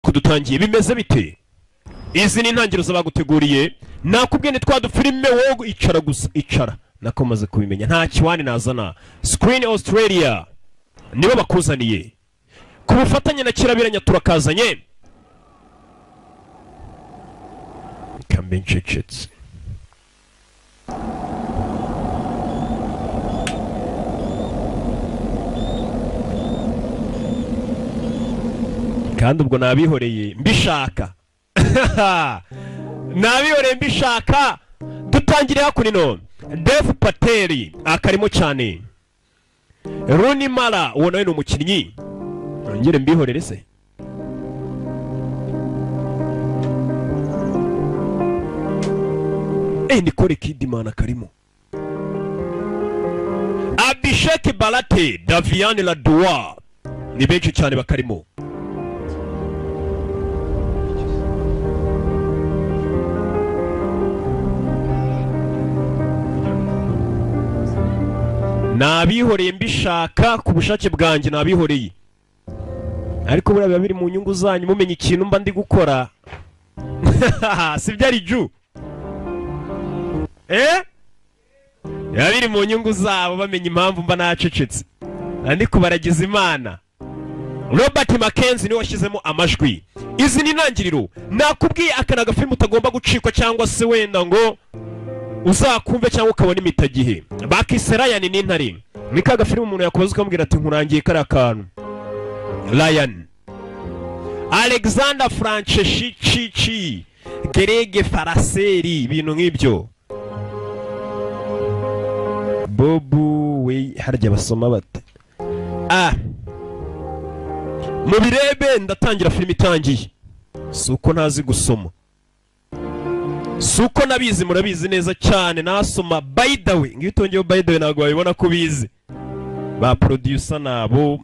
kudutangiye bimeze bite izi ni intangiriro zabaguteguriye nakubwiye ni twadufilime wogo icara gusa icara nako maze kubimenya nta kiwani nazana Screen Australia nibo bakuzaniye ku bufatanye na Kirabiranya turakazanye kambenchechets kandi ubwo nabihoreye mbishaka nabihoreye mbishaka dutangire hakunino Dev Patel akarimo cyane Rooney Mara uwo nawe ni umukinnyi ngire mbihorere se Nicole Kidman akarimo Abhishek Balate Davian Ladua ni benshi cyane bakarimo nabihoreye mbishaka ku bushake bwanjye nabihoreye ariko buriya biba biri mu nyungu zanyu mumenye ikintu mba ndi gukora si byari ju biba biri mu nyungu zabo bamenye impamvu mba nacecetse ariko baragize imana Robert Mackenzie niwe washyizemo amajwi izi ni intangiriro nakubwiye akana agafilmu utagomba gucikwa cyangwa se wenda ngo uzakumve cyangwa ukabona imitagihe bakise Ryan n'intare ni ka gafilmu umuntu yakubaza ukamubwira ati nkurangiye kari akantu Ryan Alexander Franceschi Greg Faraseri ibintu nk'ibyo Bobu we harya basoma bate mu birebe ndatangira filime itangiye suko ntazi gusoma suko nabizi murabizi neza cyane nasoma by the way ngitongeyo by the way ntago babibona ko bizi ba producer nabo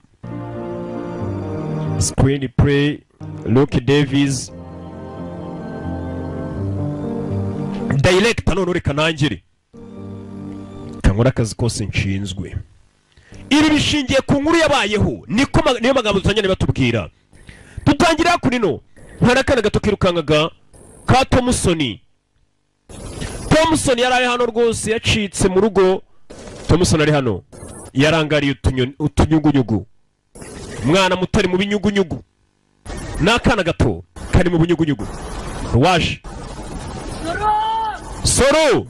screenplay Luke Davies director none reka nangire kankora akazi kose nshinzwe ibi bishingiye ku nkuru yabayeho niyo magambo dutangire batubwira dutangira kunino ntarakana gato kirukangaga ka Thompson yari hano rwose yacitse mu rugo Thompson ari hano yarangariye utunyugunyugu umwana mutari mu binyugunyugu n'akana gato kari mu binyugunyugu waje Soru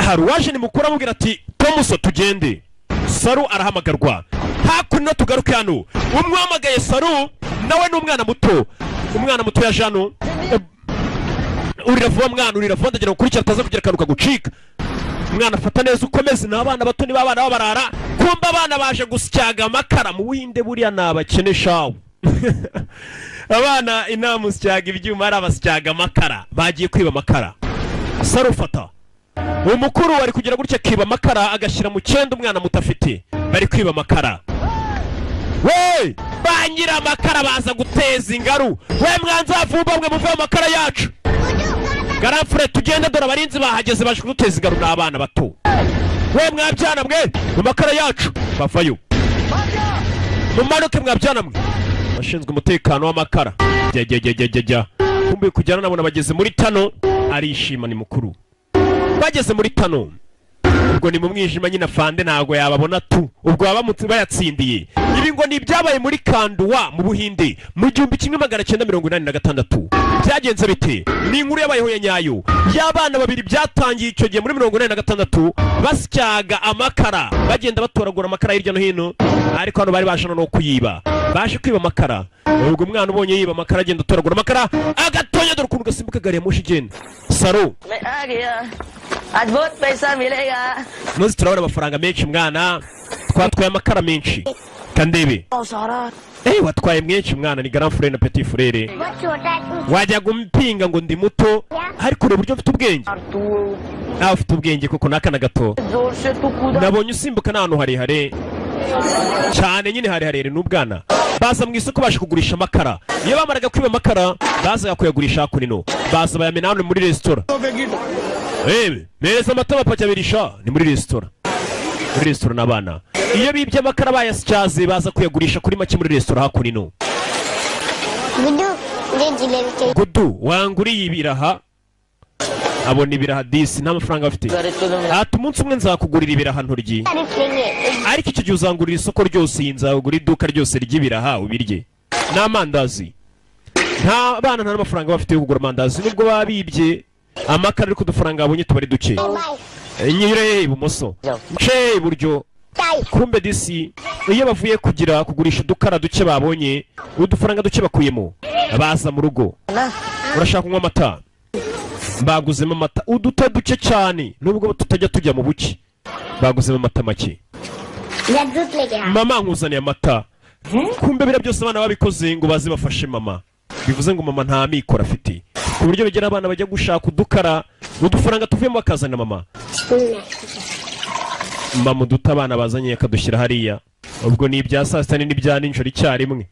haruwaje ni mukuru amubwira ati Thompson tugende Saru arahamagarwa hakuno tugaruke hano umwamagaye Saru nawe n'umwana muto ya Jano urira vuba ndagira gukurikira ataza kugira karuka gucika umwana afata neza ukomeze n'abana bato ni babana babarara kumba abana baje gusyaga amakara mu winde buriya nabakeneshawe abana inama usyaga ibyuma ari abasyaga amakara bagiye kwiba amakara Saru fata umukuru wari kugira gutya kiba amakara agashyira mu cyenda umwana mutafite bari kwiba amakara we bangira amakara baza guteza ingaru we mwanza avumba mwe muve amakara yacu garafure tugende dore abarinzi bahageze baje kuduteza ingaru n'abana bato we mwabyana mwe mu makara yacu bavayo mumanuke mwabyana mwe bashinzwe umutekano w'amakara jya kumbe kujyana nabona bageze muri tano arishima ni mukuru bageze muri tano ubwo ni mu mwijima nyina fande ntago yababona tu ubwo babamutse bayatsindiye ibi ngo ni byabaye muri Kanduwa mu Buhinde mu 1986 byagenze bite ni inkuru yabayeho ya nyayo y'abana babiri byatangiye icyo gihe muri 1986 basyaga amakara bagenda batoragura amakara hirya no hino ariko hano bari bashana no kuyiba baje kwiba amakara ubwo umwana ubonye yiba amakara agenda atoragura amakara agatonya dore ukuntu gasimbuka gari ya moshi igenda Saro बहुत पैसा मिलेगा Nozi turabona amafaranga menshi mwana twatwaye amakara menshi kandebe watwaye menshi mwana ni grand frère na petit frère wajya gumpinga ngo ndi muto ariko ure buryo mfite ubwenge ufite ubwenge koko nakana gato nabonye usimbuka n'ahantu harehare cyane nyine harehare n'ubwana baza mu isoko baje kugurisha amakara iyo bamaraga kwiba amakara baza kuyagurisha hakunino baza bayamena hano muri restaurant meza amata bapajya birisha ni muri restaurant n'abana iyo bibye amakara bayasyaze baza kuyagurisha kuri make muri resitora hakuno. Gudu wanguriye ibiraha abona ibiraha disi nta mafaranga afite. Ati umunsi umwe nzakugurira ibiraha ntoryi, ariko icyo gihe uzangurira isoko ryose, nzagura iduka ryose ry'ibiraha ubirye n'amandazi. Nta bana nta mafaranga bafite yo kugura amandazi nubwo babibye amakara, ariko udufaranga babonye tubari duke. Nyire ibumoso nce iburyo. Kumbe disi iyo bavuye kugurisha udukara duke babonye udufaranga duke bakuyemo baza mu rugo. Urashaka kunywa amata? Baguzemo amata uduta duke cyane nubwo tutajya tujya mu buki. Baguzemo amata make. Mama nkuzaniye amata. Kumbe bira byose abana babikoze ngo baze bafashe mama. Bivuze ngo mama nta mikoro afite, ku buryo bigera abana bajya gushaka udukara udufaranga tuvuyemo bakazana mama. Mama uduta abana bazanye akadushyira hariya, ubwo ni ibya saa sita n'ibya nijoro icyarimwe.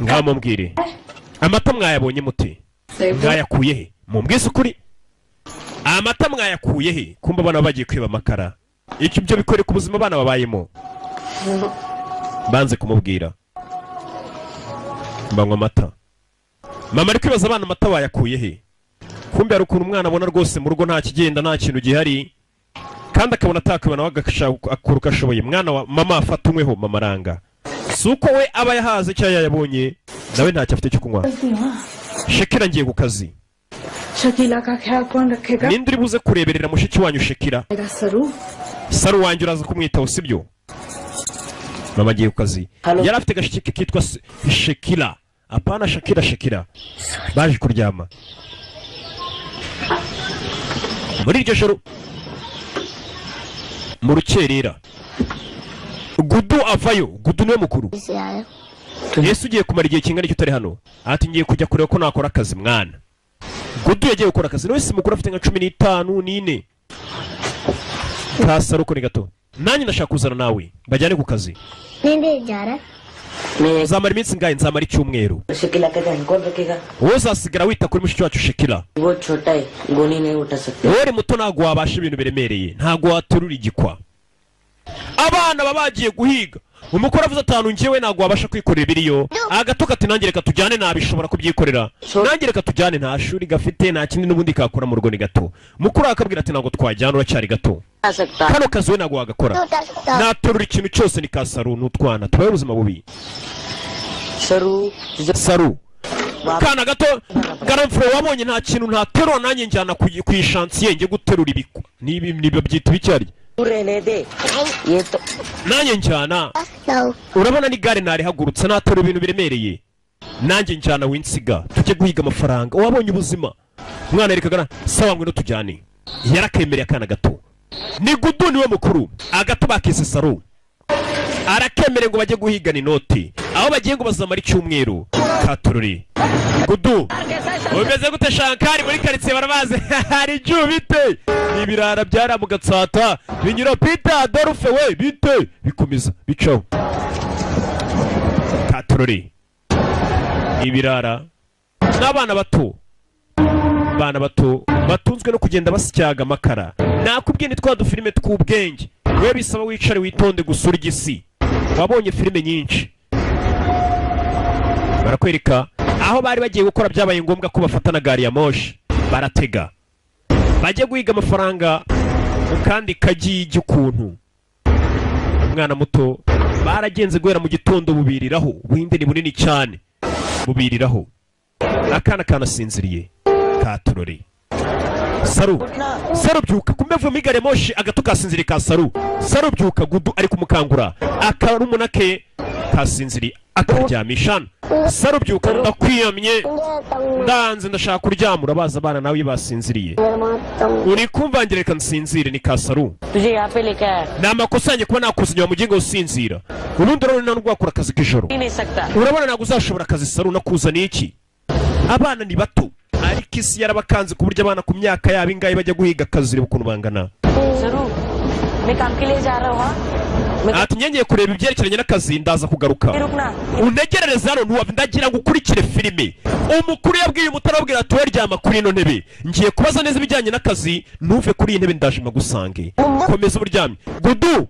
Ngaho mumbwire amata mwayabonye mute? Mwayakuye he? Mumbwise ukuri, amata mwayakuye he? Kumba abana bagiye kwiba amakara. Icyo byo bikore ku buzima abana babayemo. Banze kumubwira mbanywa amata. Mama ari kwibaza abana amata bayakuye he? Kumbe hari ukuntu umwana abona rwose mu rugo nta kigenda nta kintu gihari, kandi akabona atakabona wagakora ashoboye. Mwana wa mama afatumweho mama aranga, si uko we aba yahaze cyangwa yayabonye nawe ntacyo afite cyo kunywa. Shekira ngiye ku kazi. Ninde uri buze kureberera mushiki wanyu Shekira? Saru wanjye uraza kumwitaho sibyo? Mama agiye ku kazi. Yari afite gashiki kitwa Shekira, apana Shekira. Baje kuryama muri iryo joro mu rukerera. Gudu avayo. Gudu niwe mukuru. Yesu ugiye kumara igihe kingana utari hano. Ati ngiye kujya kureba ko nakora akazi mwana. Gudu yagiye gukora akazi, nawe si mukuru afite nka 15 n'ine. Kasaro ko ni gato. Nanjye ndashaka kuzana nawe bajyane ku kazi. Ninde jara? Zamara iminsi ngahe? Nzamara icyumweru. Shekila ka dhyan kaun rakhega? Uzasigara wita kuri mushiki wacu Shekila. Wo chota hai, goni nahi uta sakte. Wowe muto ntago wabasha ibintu biremereye, ntago waterura igikwa. Abana babagiye guhiga, umukora avuze atanu ngiyewe ntago wabasha kwikorera ibiriyo. Agatoka ati nanjye reka tujyane, nabishobora kubyikorera. Nanjye reka tujyane, nta shuri gafite nta kindi n'ubundi kakora mu rugo ni gato. Mukuru akabwira ati ntago twajyana uracyari gato. Kano kazi we ntago wagakora. Naterura ikintu cyose ni Kasaru n'utwana tubaye ubuzima bubi. Saru kana gato garamfuro wabonye nta kintu ntaterura, nanjye njyana ku ishansiye nge guterura ibikwa nibi byita bicyari nanjye njyana. Urabona ni gare nari hagurutse naterura ibintu biremereye, nanjye njyana winsiga tujye guhiga amafaranga. Wabonye ubuzima umwana erikagana sawa ngwino tujyane. Yarakemereye akana gato. Ni Gudu niwe mukuru, agato bakise Saru arakemere ngo bajye guhigana inoti, aho bagiye ngo bazamara icyumweru. Katururi Gudu umeze gute Shankari muri karitsiye barabaze? Hari jyu bite? Ibirara byara mu Gatsata binyura Peter Adolphe we bite bikomeza bicaho. Katururi ibirara n'abana bato, bana bato batunzwe no kugenda basyaga amakara. Nakubwiye nitwa dufilime tw'ubwenge, we bisaba wicare witonde gusura igisi. Wabonye filime nyinshi barakwereka aho bari bagiye gukora byabaye ngombwa ko bafatana gari ya moshi baratega bajye guhiga amafaranga kandi kajiji ukuntu. Umwana muto baragenze guhera mu gitondo bubiriraho, winde ni bunini cyane bubiriraho. Akana kanasinziriye. Katurore Saru byuka kumeva migare moshi agato kasinziriye ka Saru byuka. Gudu ari kumukangura akarumuna ke kasinziriye akaryamishana. Saru byuka ndakwiyamye ndanze ndashaka kuryama. Urabaza abana nawe basinziriye, uri kumvangira reka nsinzire. Ni ka Saru na makosa yanjye kuba nakuzinywa mu gingo usinzira. Urundi urabona ntabwo wakora akazi k'ijoro. Urabona ntabwo uzashobora akazi Saru nakuzaniye iki? Abana ni bato ariko isi yarabakanze ku buryo abana ku myaka yabo ingahe bajya guhiga akazi. Reba ukuntu bangana. Ati ngiye kureba ibyerekeranye n'akazi ndaza kugaruka. Unegerereza hano ndagira ngo ukurikire filime. Umukuru yabwiye umutarabwira ati weryama kuri ino ntebe, ngiye kubaza neza ibijyanye n'akazi, ntuve kuri iyi ntebe ndaje magusange. Komeza uburyamye. Gudu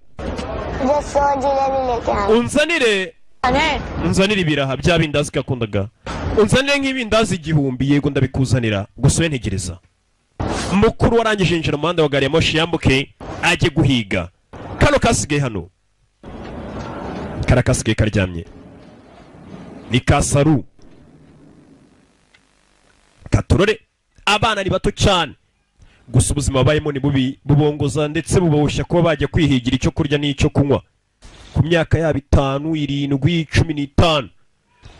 unzanire ibiraha bya bindazi gakundaga unzanire nk'ibindazi igihumbi yego ndabikuzanira gusa we ntegereza mukuru warangije injira mu muhanda wa gari ya moshi yambuke ajye guhiga kano kasigaye hano karakasigaye karyamye ni kasaru katurore abana ni bato cyane gusa ubuzima babayemo ni bubi bubongoza ndetse bubahushya kuba bajya kwihigira icyo kurya n'icyo kunywa ku myaka yabo 5, 7, 15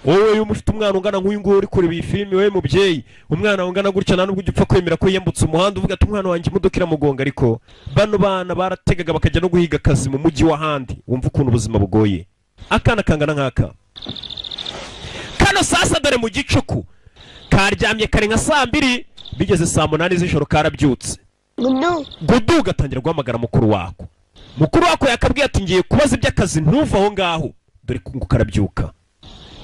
wowe umufite umwana ungana nk'uyu nguyu uri kureba iyi filime we mubyeyi umwana ungana gutya nta nubwo ugipfa kwemera ko yiyambutse umuhanda uvuga ati umwana wanjye imodoka iramugonga ariko bano bana barategaga bakajya no guhiga akazi mu mujyi w'ahandi wumva ukuntu ubuzima bugoye akana kangana nk'aka kano sasa dore mu gicuku karyamye kare nka saa 2 bigeze saa 8 z'ijoro karabyutse gudu gatangira guhamagara mukuru wako yakabwiye ati ngiye kubaza iby'akazi ntuva aho ngaho dore ko karabyuka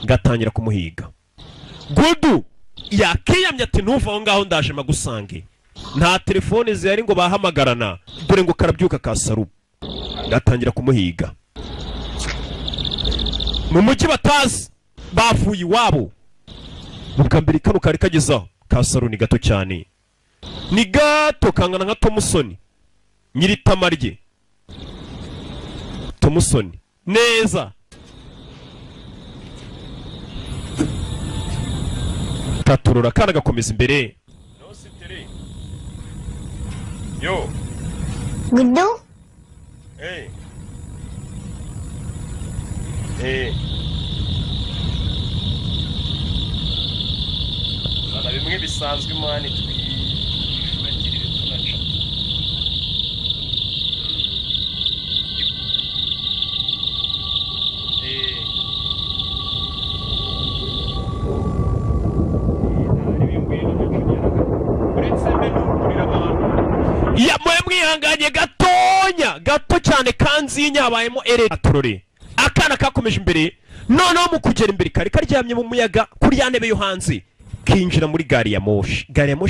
gatangira kumuhiga gudu yakiyamye ati ntuva aho ngaho ndaje magusange nta telefone zihari ngo bahamagarana dore ngo karabyuka kasaru gatangira kumuhiga mu mujyi batazi bavuye iwabo ubwa mbere kano kari kagezaho kasaru ni gato cyane ni gato kangana nka Tomusoni nyiri tamarye Tomusoni neza taturura kana gakomeza imbere no sitere yo gudu bana bimwe bisanzwe mani twibagirire tunaca yamoye mwihanganye gato cyane kanzinya habayemo aturore akana kakomeje imbere noneho mu kugera imbere kari karyamye mu muyaga kuri ya ntebe yo hanze kinjira muri gari ya moshi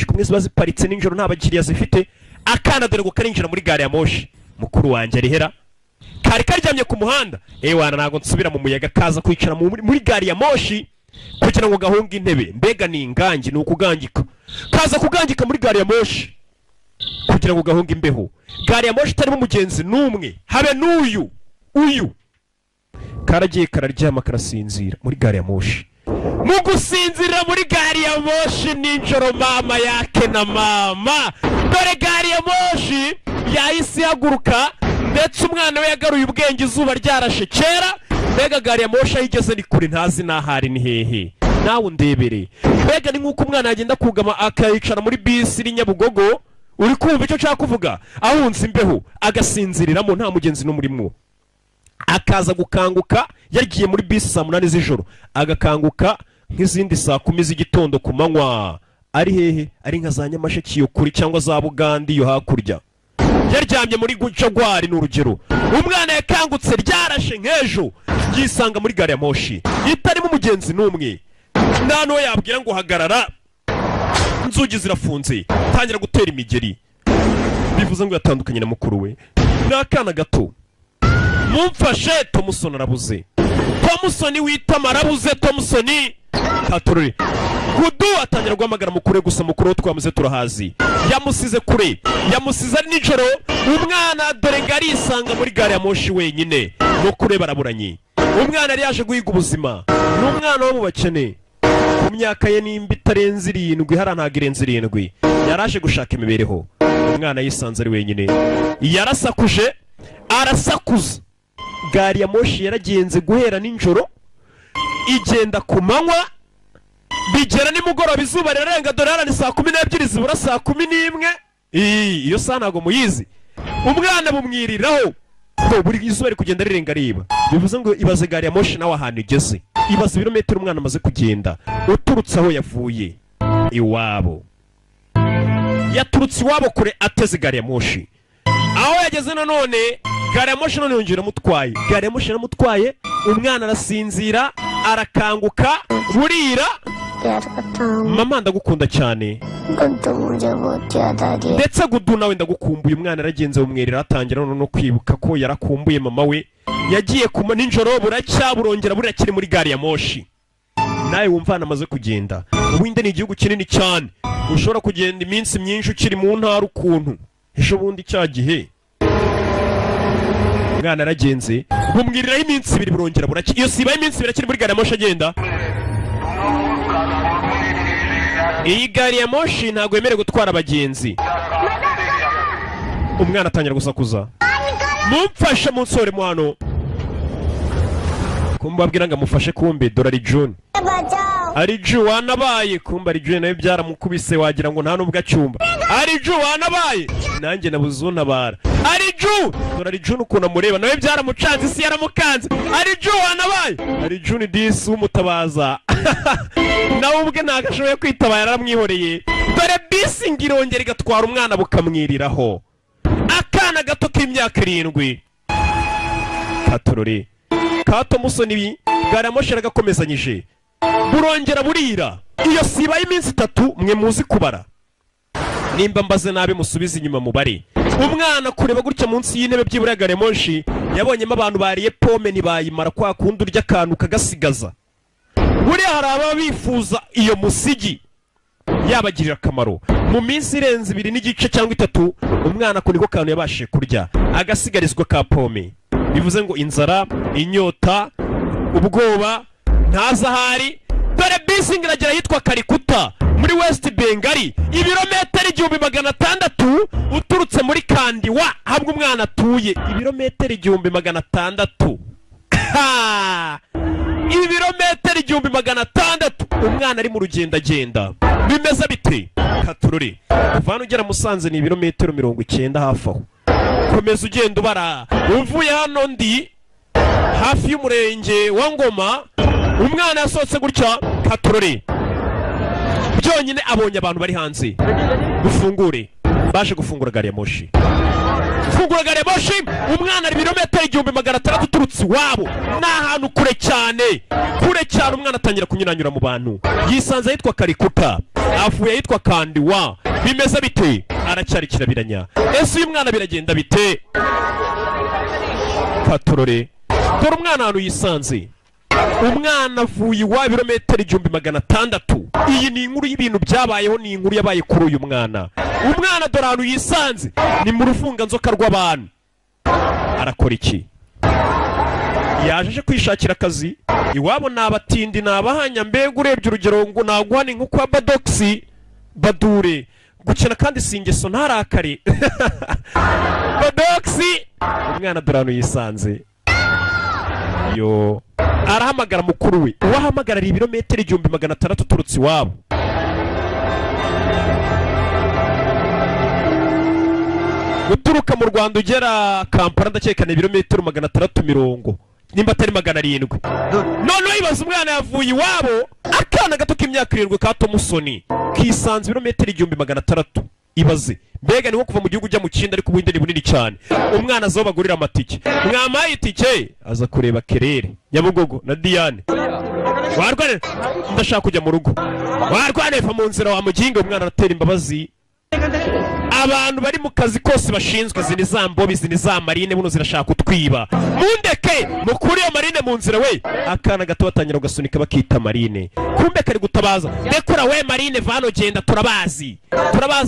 kumwe ziba ziparitse ninjoro nta bakiriya zifite akana dore ngo karinjira muri gari ya moshi mukuru wanjye arihera kari karyamye ku muhanda wana ntago nsubira mu muyaga kaza kwicara muri gari ya moshi kugira ngo gahunge intebe mbega ni ingangi ni ukugangika kaza kugangika muri gari ya moshi kugira ngo gahunge imbeho gari ya moshi itarimo umugenzi n'umwe habe n'uyu karagiye kararyama karasinzira muri gari ya moshi mu gusinzira muri gari ya moshi ninjoro mama yake na mama dore gari ya moshi yahise ihaguruka ndetse umwana we yagaruye ubwenge izuba ryarashe kera mbega gari ya moshi ayigeze ni kure ntazi n'ahari ni hehe nawe undebere mbega ni nk'uko umwana yagenda kugama akayicara muri bisi iri Nyabugogo uri kumva icyo nshaka kuvuga ahunze imbeho agasinziriramo nta mugenzi n'umurimo akaza gukanguka yagiye muri bisi saa 8 z'ijoro agakanguka nk'izindi saa 10 z'igitondo ku manywa ari hehe ari nka za Nyamasheke yo kuri cyangwa za Bugandi yo hakurya yaryamye muri Gucagwari n'urugero umwana yakangutse ryarashe nk'ejo yisanga muri gari ya moshi itarimo umugenzi n'umwe nano yabwira ngo hagarara inzugi zirafunze tangira gutera imigeri bivuze ngo yatandukanye na mukuru we n'akana gato mumfashe Tomusoni arabuze Tomusoni witama arabuze Tomusoni katurure gudu atangira guhamagara mukuru gusa mukuru twamuze turahazi yamusize kure yamusize ari nijoro umwana dore ngari isanga muri gari ya moshi wenyine mukuru baraburanye umwana yari yaje guhiga ubuzima n'umwana wo mu bakene ku myaka ye nimba itarenze 7 harantaga irenze 7 yaraje gushaka imibereho umwana yisanze ari wenyine yarasakuje arasakuza gari ya moshi yaragenze guhera ninjoro igenda ku manywa bigera nimugoroba izuba rirarenga dore harani saa 12 zibura saa 11 iyo saa ntago muyizi umwana bumwiriraho buri izuba ari kugenda rirenga riba bivuze ngo ibaze gari ya moshi nawe ahantu igeze ibaze ibirometero umwana amaze kugenda uturutse aho yavuye iwabo yaturutse iwabo kure ateze gari ya moshi aho yageze nanone gari ya moshi none yongera mutwaye gari ya moshi yaramutwaye umwana arasinzira arakanguka burira प्यार करता हूँ mama ndagukunda cyane Guddu मुझे बहुत याद आ रही है ndetse gudu nawe ndagukumbuye umwana aragenze umwerera atangira no kwibuka ko yarakumbuye mama we yagiye kuma ninjoro buracya burongera burakiri muri gari ya moshi nawe wumvana amaze kugenda ubundi ni igihugu kinini cyane ushobora kugenda iminsi myinshi ukiri mu ntara ukuntu ejo bundi cya gihe umwana aragenze bumwiriraho iminsi ibiri burongera buracya iyo sibaye iminsi ibiri akiri muri gari ya moshi agenda iyi gari ya moshi ntabwo yemerewe gutwara abagenzi umwana atangira gusakuza mumfashe munsore mu hano kumbabwira ngo amufashe kumbe dore ari June ari June wanabaye kumba ari June nawe byaramukubise wagira ngo nta nubwo acyumba ari June wanabaye nanjye nabuze untabara ari June dore ari June ukuntu amureba nawe byaramucanze isi yaramukanze ari June wanabaye ari June disi umutabaza nawe ubwe ntagashoboye kwitabara yaramwihoreye dore bisi ngirongera igatwara umwana bukamwiriraho akana gato k'imyaka 7 katorore kato musoni garamoshera gakomezanyije burongera burira iyo sibaye iminsi 3 mwe muzi kubara nimba mbaze nabe musubiza inyuma mubare umwana kureba gutya munsi y'intebe byibura garemoshi yabonyemo abantu bariye pome nibayimara kwa kundi urya kantu kagasigaza buri haraba bifuza iyo musigi yabagirira akamaro mu minsi irenze 2 n'igice cyangwa 3 umwana ko niko kantu yabashije kurya agasigarizwa ka pome bivuze ngo inzara inyota ubwoba ntazahari dore bisi ngiragera yitwa Kalikuta muri West Bengali ibirometero 1600 uturutse muri Kandiwa habwo umwana atuye ibirometero 1600 ibirometero 1600 umwana ari mu rugenda agenda bimeze bite katururi uvana ugera Musanze ni ibirometero 90 hafi aho komeza ugenda ubara uvuye hano ndi hafi y'umurenge wa Ngoma umwana yasohotse gutya katururi byonyine abonye abantu bari hanze gufungure baje gufungura gari ya moshi gufungura gari ya moshi umwana ari ibirometero 1600 uturutse iwabo n'ahantu kure cyane umwana atangira kunyuranyura mu bantu yisanze yitwa Kalikuta avuye yitwa Kandiwa bimeze bite aracyari kirabiranya ese uyu mwana biragenda bite katorore dore umwana hano yisanze umwana avuye wa ibirometero 1600 iyi ni inkuru y'ibintu byabayeho ni inkuru yabaye kuri uyu mwana dore hano yisanze ni mu rufunga nzoka rw'abantu arakora iki yaje kwishakira akazi iwabo nabatindi nabahanya mbega urebye urugero ngo naguhani nko kwa Badoxi Badure gukina kandi singeso ntarakare Badoxi umwana dore hano yisanze yo arahamagara mukuru we uwahamagara ari ibirometero 1600 uturutse iwabo guturuka mu Rwanda ugera Kampala ndakekana ibirometero 670 nimba atari 700 none ibaza umwana yavuye iwabo akana gato k'imyaka 7 kato musoni kisanze ibirometero 1600 ibaze mbega ni nko kuva mu gihugu ujya mu kindi ariko ubundi ni bunini cyane umwana azo bagurira amatike mwamaye itike aza kureba Kerere Nyabugogo na Diane warwane ndashaka kujya mu rugo warwane fa mu nzira wa mugingo umwana aratera imbabazi abantu bari mu kazi kose bashinzwe zini za mbobi zini za marine buno zirashaka utwiba mundeke mukuri yo marine mu nzira we akana gato batangira gasunika bakita marine kumbe kari gutabaza dekura we marine vano genda turabazi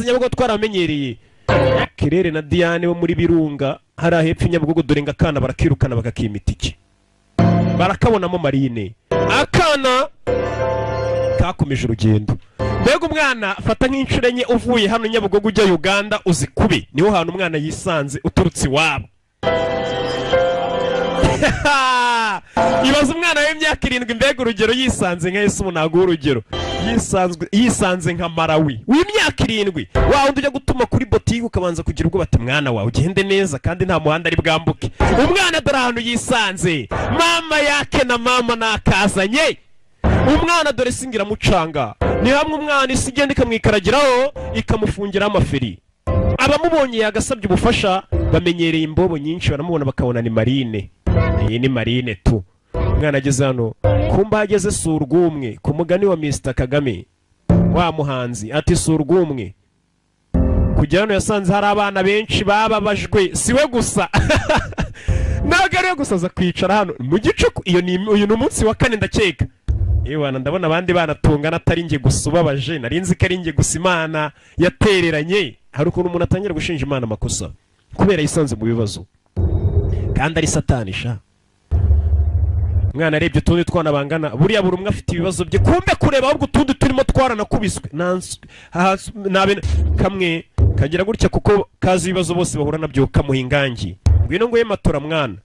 Nyabugogo twaramenyereye Kerere na Diane bo muri Birunga hari ahepfo Nyabugogo dore nga kana barakirukana bakakimitiki barakabonamo marine akana kakomeje urugendo mbega umwana fata nk'inshuro enye uvuye hano Nyabugogo ujya Uganda uzikube niho hantu umwana yisanze uturutse iwabo ibaza umwana w'imyaka 7 mbega urugero yisanze nka Yesu munago urugero yisanze nka Marawi w'imyaka 7 wundi ujya gutuma kuri botike ukabanza kugira ubwo bati mwana wawe ugende neza kandi nta muhanda ari bwambuke umwana dore ahantu yisanze mama yake na mama nakazanye umwana dore singira mucanga ni hamwe umwana isi igenda ikamwikaragiraho ikamufungira amaferi abamubonye yagasabye ubufasha bamenyereye imbobo nyinshi baramubona bakabona ni marine iyi ni marine tu umwana ageze hano kumba hageze si urw'umwe ku mugani wa Mr Kagame wa muhanzi ati si urw'umwe kujya hano yasanze hari abana benshi bababajwe siwe gusa ntabwo ariyo gusa aza kwicara hano mu gicuku uyu ni umunsi wa 4 ndakeka yewana ndabona abandi bana tungana atari nge gusa ubabaje narinzi ko ari nge gusa Imana yatereranye hari ukuntu umuntu atangira gushinja Imana amakosa kubera yisanze mu bibazo kandi ari satani sha mwana arebye utundi twana bangana buriya buri umwe afite ibibazo bye kumbe kureba ahubwo utundi turimo twaranakubiswe nabe kamwe kagira gutya kuko kazi ibibazo bose bahura nabyo kamuhingangi ngwino ngo yematora mwana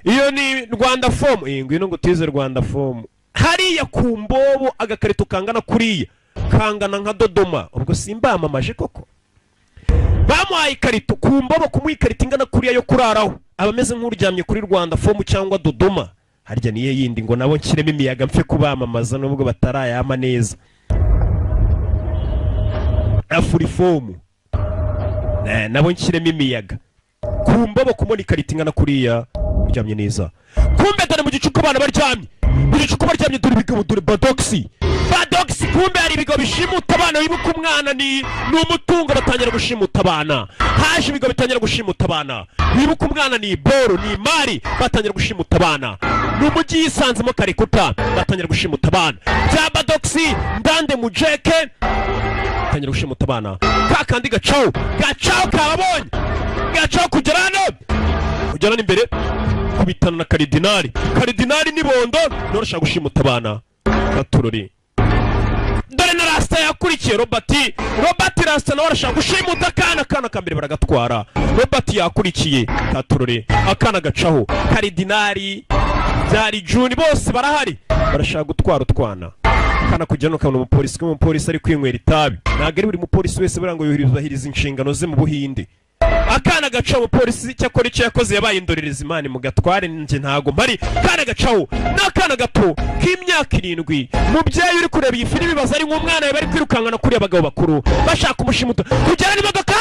iyo ni Rwanda form ngwino ngo tize Rwanda form hariya ku mbobo agakarito kangana kuriya kangana nka Dodoma ubwo simbamamaje koko bamuhaye ikarito ku mbobo kumuha ikarito ingana kuriya yo kuraraho abameze nk'uryamye kuri Rwanda form cyangwa Dodoma harya niye yindi ngo nabo nshyiremo imiyaga mfe kubamamaza nubwo batarayama neza afuri form nabo nshyiremo imiyaga ku mbobo kumona ikarito ingana kuriya uryamye neza kumbe dore mu gicuku abana baryamye mu gicuku baryamye dore ibigabo dore badoxi kumbe hari ibigo bishimuta abana wibuka umwana ni umutungo batangira gushimuta abana haje ibigo bitangira gushimuta abana wibuka umwana ni boro ni mari batangira gushimuta abana n'umujyi yisanzemo karikuta batangira gushimuta abana bya badoxi ndande mujeke batangira gushimuta abana kakandi gacaho kababonye gacaho kugera imbere kubitana na karidinari nibondo norashaka gushimuta abana baturori dore na Rasta yakurikiye Robert Rasta nawe arashaka gushimuta akana kambere baragatwara Robert yakurikiye katurore akana gacaho karidinari byari June bose barahari barashaka gutwara utwana kana kujyana ukabona umupolisi ari kwinywera itabi ntabwo ari buri mupolisi wese burango yuhirizahiriza inshingano ze mu Buhinde akana gacaho umupolisi cyakora icyo yakoze yabaye indorereza Imana mu gatware nje ntago mpari kana gacaho n'akana gato k'imyaka 7 mubyeyi uri kureba iyi filimi baza ari nk'umwana bari kwirukankana kuri abagabo bakuru bashaka umushimuto kugera imodoka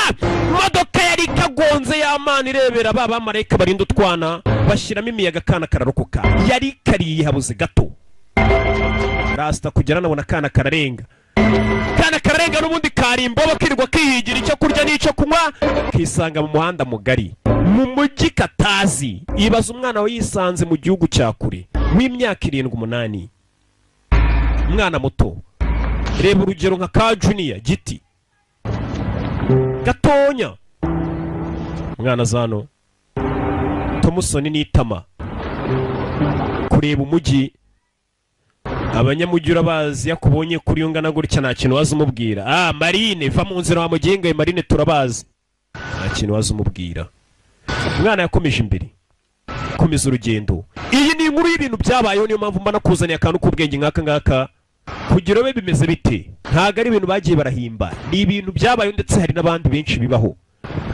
yari kagonze y'Amana irebera baba marayika barinda utwana bashyiramo imiyaga kana kararokoka yari kariye habuze gato Rasta kugera nabona kana kararenga n'ubundi karimbo bakirirwa kiyigira icyo kurya n'icyo kunywa kisanga mu muhanda mugari mu mujyi katazi ibaza umwana we yisanze mu gihugu cya kure w'imyaka 7-8 umwana muto reba urugero nka ka Junior giti gatonya umwana zano Thompson n'itama kureba umujyi abanyamujyi urabazi yakubonye kuri yungana gutya nta kintu waza umubwira Marine va mu nzira wa mugenga Marine turabazi nta kintu waza umubwira umwana yakomeje imbere komeza urugendo iyi ni inkuru y'ibintu byabayeho niyo mpamvu mba nakuzaniye akantu k'ubwenge ngaka kugira be bimeze bite ntago ari ibintu bagiye barahimba ni ibintu byabayeho ndetse hari n'abandi benshi bibaho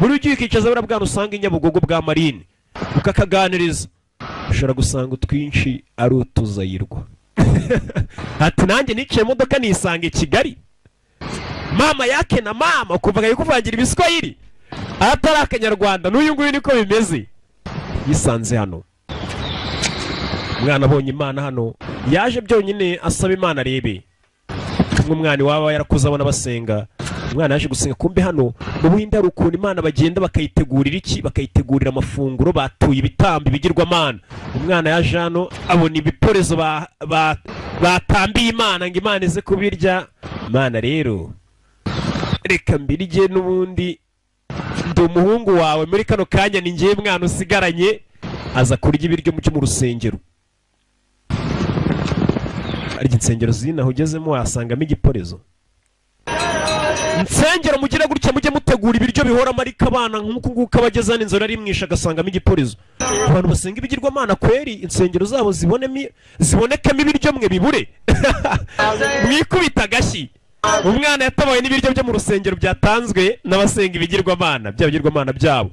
buri gihe ukicaza burabwana usanga inyabugogo bwa Marine ukakaganiriza ushobora gusanga utwinshi ari utuzayirwa ati nanjye niciye imodoka nisanga i Kigali mama yake na mama kuvaga yukuvangira ibiswahili atari akanyarwanda n'uyu nguyu niko bimeze yisanze hano umwana abonye Imana hano yaje byonyine asaba Imana arebe umwana waba yarakuze abona basenga umwana yaje gusenga kumbe hano mu Buhinde hari ukuntu Imana bagenda bakayitegurira bakayitegurira amafunguro batuye ibitambi bigirwa Mana umwana yaje hano abona ibiporezo batambiye Imana ngo Imana ize kubirya Mana rero reka mbirye n'ubundi ndi umuhungu wawe muri kano kanya ni ngiye mwana usigaranye aza kurya ibiryo mu rusengero ari insengero zinaho ugezemo wasangamo igiporezo insengero mugira gutya mujye mutegura ibiryo bihora marika abana nk'uko nguko abagezana inzora ari mwisha agasangamo igiporezo abantu basenga ibigirwa Mana kweri insengero zabo zibonekamo ibiryo mwe bibure mwikubita agashyi umwana yatabaye n'ibiryo byo mu rusengero byatanzwe n'abasenga ibigirwa Mana byabigirwa Mana byabo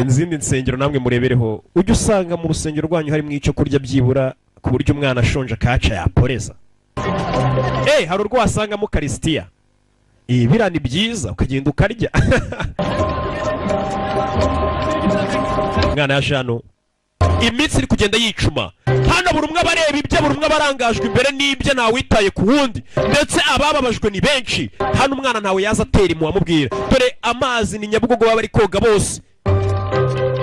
izindi nsengero namwe murebereho ujye usanga mu rusengero rwanyu harimo icyo kurya byibura ku buryo umwana ashonje akaca yaporeza hari urwo wasangamo Karisitiya biriya ni byiza ukagenda ukarya umwana yaje hano iminsi iri kugenda yicuma hano buri umwe abareba ibye buri umwe abarangajwe imbere n'ibye ntawitaye ku wundi ndetse abababajwe ni benshi hano umwana ntawe yaza atera imu amubwira dore amazi ni Nyabugogo baba bari koga bose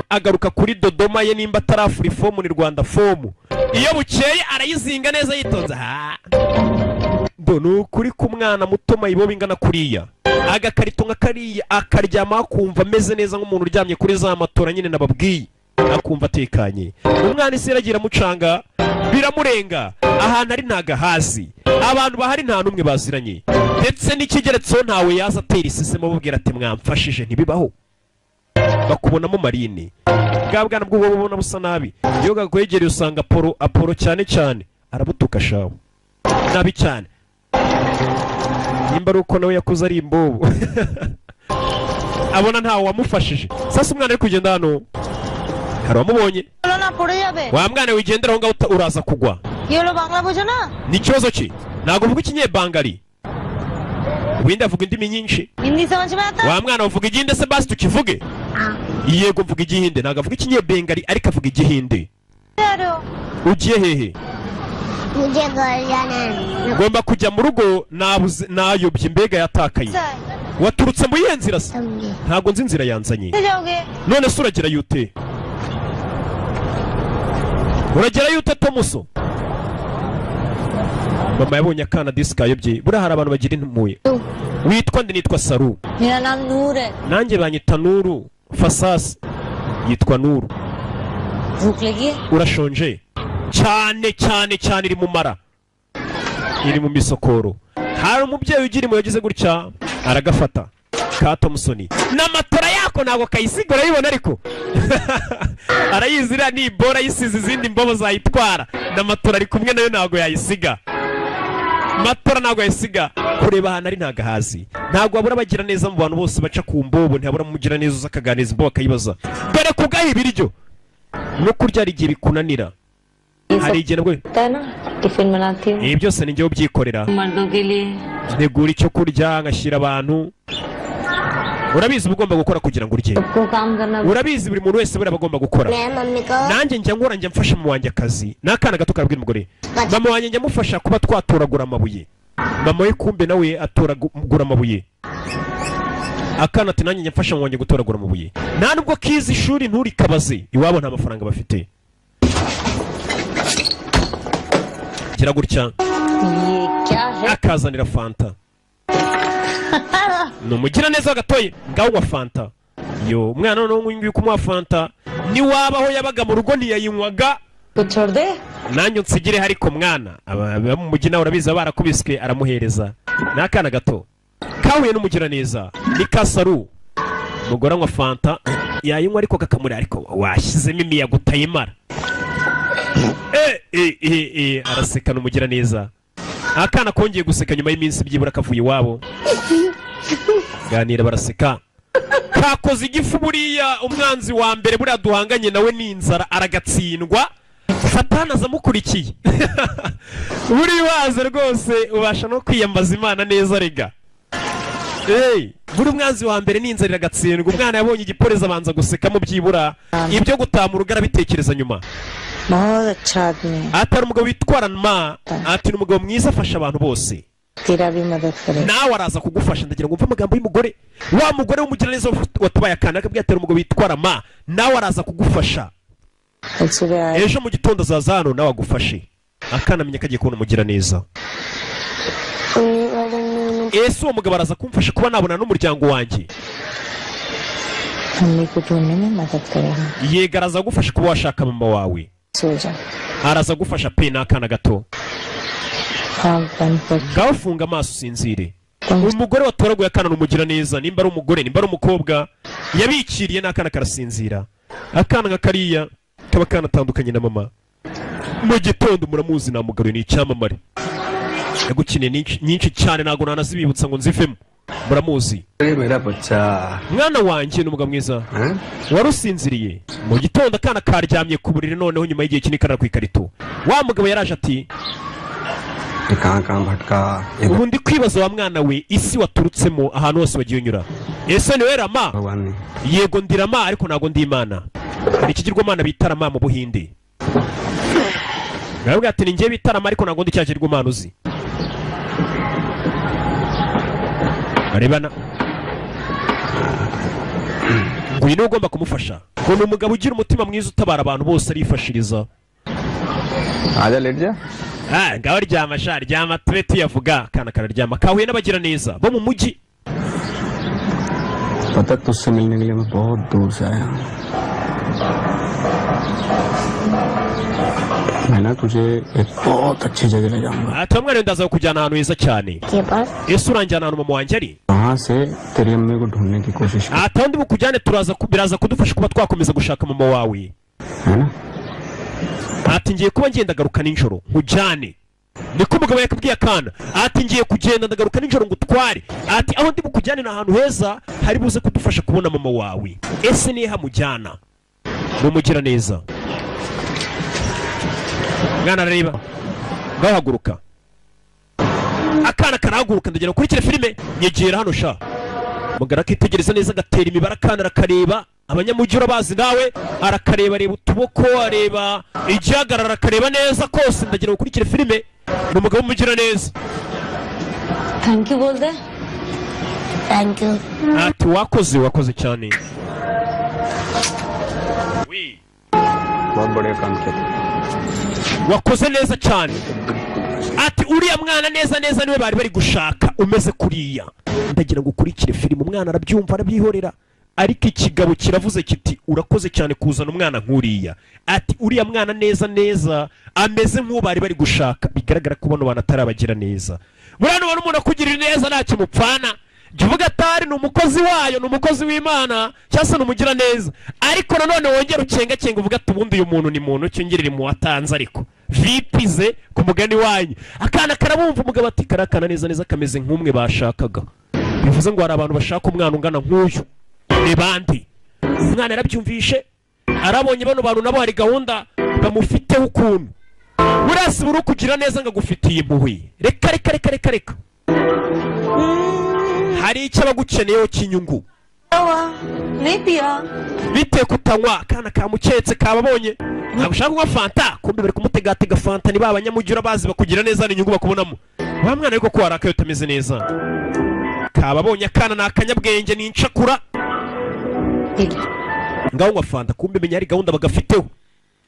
agaruka kuri Dodoma ye nimba atarafura ifomu ni Rwanda fomu iyo bukeye arayizinga neza yitonze ni ukuri ku mwana muto mayibobo ingana kuriya agakarito nka kariya akaryama akumva ameze neza nk'umuntu uryamye kuri za matora nyine nababwiye akumva atekanye umwana isi iragira mucanga biramurenga ahantu ari ntagahazi abantu bahari nta n'umwe baziranye ndetse n'ikigeretseho ntawe yaza atera isesemo babwira ati mwamfashije ntibibaho bakubonamo marine bwa bwana bw'ubu bubona busa nabi iyo gakwegereye usanga aporo cyane cyane arabutuka shawo nabi cyane nimba ari uko nawe yakuze ari imbobo abona ntawe wamufashije sasa umwana ari kugenda hano hari wamubonye wa mwana wigendera aho ngaho uraza kugwa ni ikibazo ki ntabwo uvuga ikinyebangali wenda avuga indimi nyinshi wa mwana uvuga igihinde se basi tukivuge yego mvuga igihinde ntabwo avuga ikinyebengali ariko avuga igihinde ugiye hehe ngomba kujya mu rugo nayobye mbega yatakaye waturutse mu yihe nzira se ntabwo nzi inzira yanzanye none se uragira yute Tomuso mama yabonye akana disi kayobye buriya hari abantu bagira impuye witwa ndi nitwa Saru nanjye banyita Nuru Fasasi yitwa Nuru urashonje cyane cyane cyane iri mu mara iri mu misokoro hari umubyeyi ugira impuye yagize gutya aragafata ka Tomusoni n'amatora yako ntabwo kayisigura yibona ariko arayizira ni bora yisize izindi mbobo zayitwara n'amatora ari kumwe nayo ntabwo yayisiga matora ntabwo yayisiga kureba ahantu ari ntagahazi ntabwo wabura bagira neza mu bantu bose baca ku mbobo ntihabura mugira neza uza akaganiza imbobo akayibaza dore kugaha ibiryo no kurya hari igihe bikunanira hari igihe nabwo ibi byose ni njyewe ubyikorera ntegura icyo kurya ngashyira abantu urabizi ugomba gukora kugira ngo urye urabizi buri muntu wese buriya agomba gukora nanjye njya nkora njya mfasha mu wanjye akazi n'akana gato karabwira umugore mama wanjye njya mufasha kuba twatoragura amabuye mama we kumbe nawe atoragura amabuye akana ati nanjye njya mfasha mu wanjye gutoragura amabuye nta nubwo kizi ishuri nturikabaze iwabo nta mafaranga bafite gira gutya akazanira fanta numugira neza gatoye ngaho wa fanta yo umwana none nguyu kumuha fanta ni wabaho yabaga mu rugo ntiyayinywaga nanyo nsigire hari ko mwana aba mu mujyi nawe urabiza barakubiswe aramuhereza n'akana gato kahuye n'umugira neza ni Kasaru umugore anywa fanta yayinywa ariko kakamuri ariko washyizemo imiyaga utayimara araseka n'umugira neza akana kongeye guseka nyuma y'iminsi byibura kavuye iwabo ganira baraseka kakoze igifu buriya umwanzi wa mbere buriya duhanganye nawe n'inzara aragatsindwa Satani azamukurikiye buri waze rwose ubasha no kwiyambaza Imana neza rega buri umwanzi wa mbere n'inzara iragatsindwa umwana yabonye igiporeza abanza gusekamo byibura ibyo gutamura ugara bitekereza nyuma atari umugabo witwara ma ati ni umugabo mwiza afasha abantu bose nawe araza kugufasha ndagira ngo umve amagambo y'umugore wa mugore w'umugira neza watubaye akana akabwira atari umugabo witwara ma nawe araza kugufasha ejo mu gitondo azaza hano nawe agufashe akana amenya ko agiye kubona umugira neza ese uwo mugabo araza kumfasha kuba nabona n'umuryango wanjye yega araza gufasha kuba washaka mama wawe araza gufasha pe n'akana gato ngaho funga amaso usinzire umugore watoraguye akana n'umugira neza nimba ari umugore nimba ari umukobwa yabikiriye n'akana karasinzira akana nka kariya kaba kanatandukanye na mama mu gitondo muramuzi namugaruye ni icyamamare yagukiniye nyinshi cyane ntabwo nanazibibutsa ngo nzivemo muramuzi mwana wanjye ni umugabo mwiza warusinziriye mu gitondo akana karyamye ku buriri noneho nyuma y'igihe kinini karara ku ikarito wa mugabo yaraje ati ubu ndi kwibaza wa mwana we isi waturutsemo ahantu hose wagiye unyura ese ni we Rama yego ndi Rama ariko ntabwo ndi Imana ikigirwamana bita Rama mu Buhinde. Ngaho ati ningiye bita Rama ariko ntago ndi cya kigirwamana uzi. Arebana ngo uyu ugomba kumufasha ngo ni umugabo ugira umutima mwiza utabara abantu bose arifashiriza. Aja letja ngaho ryama sha ryama tube tuyavuga kana kararyama kahuye n'abagira neza bo mu mujyi. पता तुझसे मिलने के लिए मैं बहुत दूर से आया हूँ मैं ना तुझे एक बहुत अच्छी जगह ले जाऊंगा. Tumwana ndaza kujyana ahantu heza cyane. के पास Ese uranjyana ahantu mama wanjye ari? वहाँ से तेरी अम्मी को ढूंढने की कोशिश कर. Atandi bukujyane biraza kudufasha kuba twakomeza gushaka mama wawe. है ना? Ati ngiye kuba ngenda garuka ninjoro nkujyane. Niko umugabo yakubwiye akana. Ati ngiye kugenda ndagaruka ninjoro ngutware. Ati aho ndi bukujyane na ahantu heza hari buze kudufasha kubona mama wawe. Ese nihe hamujyana? Numugira neza. Mwana areba. Ngahaguruka. Akana karahaguruka ndagera kurikira filime nyegera hano sha. Mugara kitegereza neza gatera imibara akana arakareba. Abanyamujyi urabazi nawe arakareba areba utuboko areba igihagarara arakareba neza kose ndagera gukurikira filime ni umugabo umugira neza. Thank you बोल दे. Thank you. Ati wakoze cyane. बहुत बढ़िया काम किया. Wakoze neza cyane. Ati uriya mwana neza niwe bari bari gushaka umeze kuriya. Ndagira ngo ukurikire filime umwana arabyumva arabyihorera. Ariko ikigabo kiravuze kiti urakoze cyane kuzana umwana nkuriya. Ati uriya mwana neza ameze nk'ubari bari gushaka bigaragara ko bano bana atarabagira neza. Murano bano umuntu akugirira neza ntacyo mupfana. Juvuga atari ni umukozi wayo ni umukozi w'Imana cyase numugira neza. Ariko nanone wongera ucenga uvuga ati ubundi uyu muntu ni muntu cyongirira mu watanze ariko vipize ku mugani wanyu. Akana karabumva umugabo ati karakana neza kameze nk'umwe bashakaga. Bivuze ngo hari abantu bashaka umwana ungana nk'uyu. Nebandi umwana yarabyumvishe arabonye bano bantu nabo hari gahunda bamufiteho ukuntu urasi buri kugira neza ngo agufitiye impuhwe. Reka hari icyo abagukeneyeho cy'inyungu bite kutanywa kana kamuketse kababonye ntabwo ushaka kunywa fanta kumbe bari kumutegatega fanta ni ba banyamujyi urabazi bakugira neza n'inyungu bakubonamo. Wa mwana ariko ko warakaye utameze neza kababonye akana ni akanyabwenge ni incakura ngaho ngo fanta kumbe menya ari gahunda bagafiteho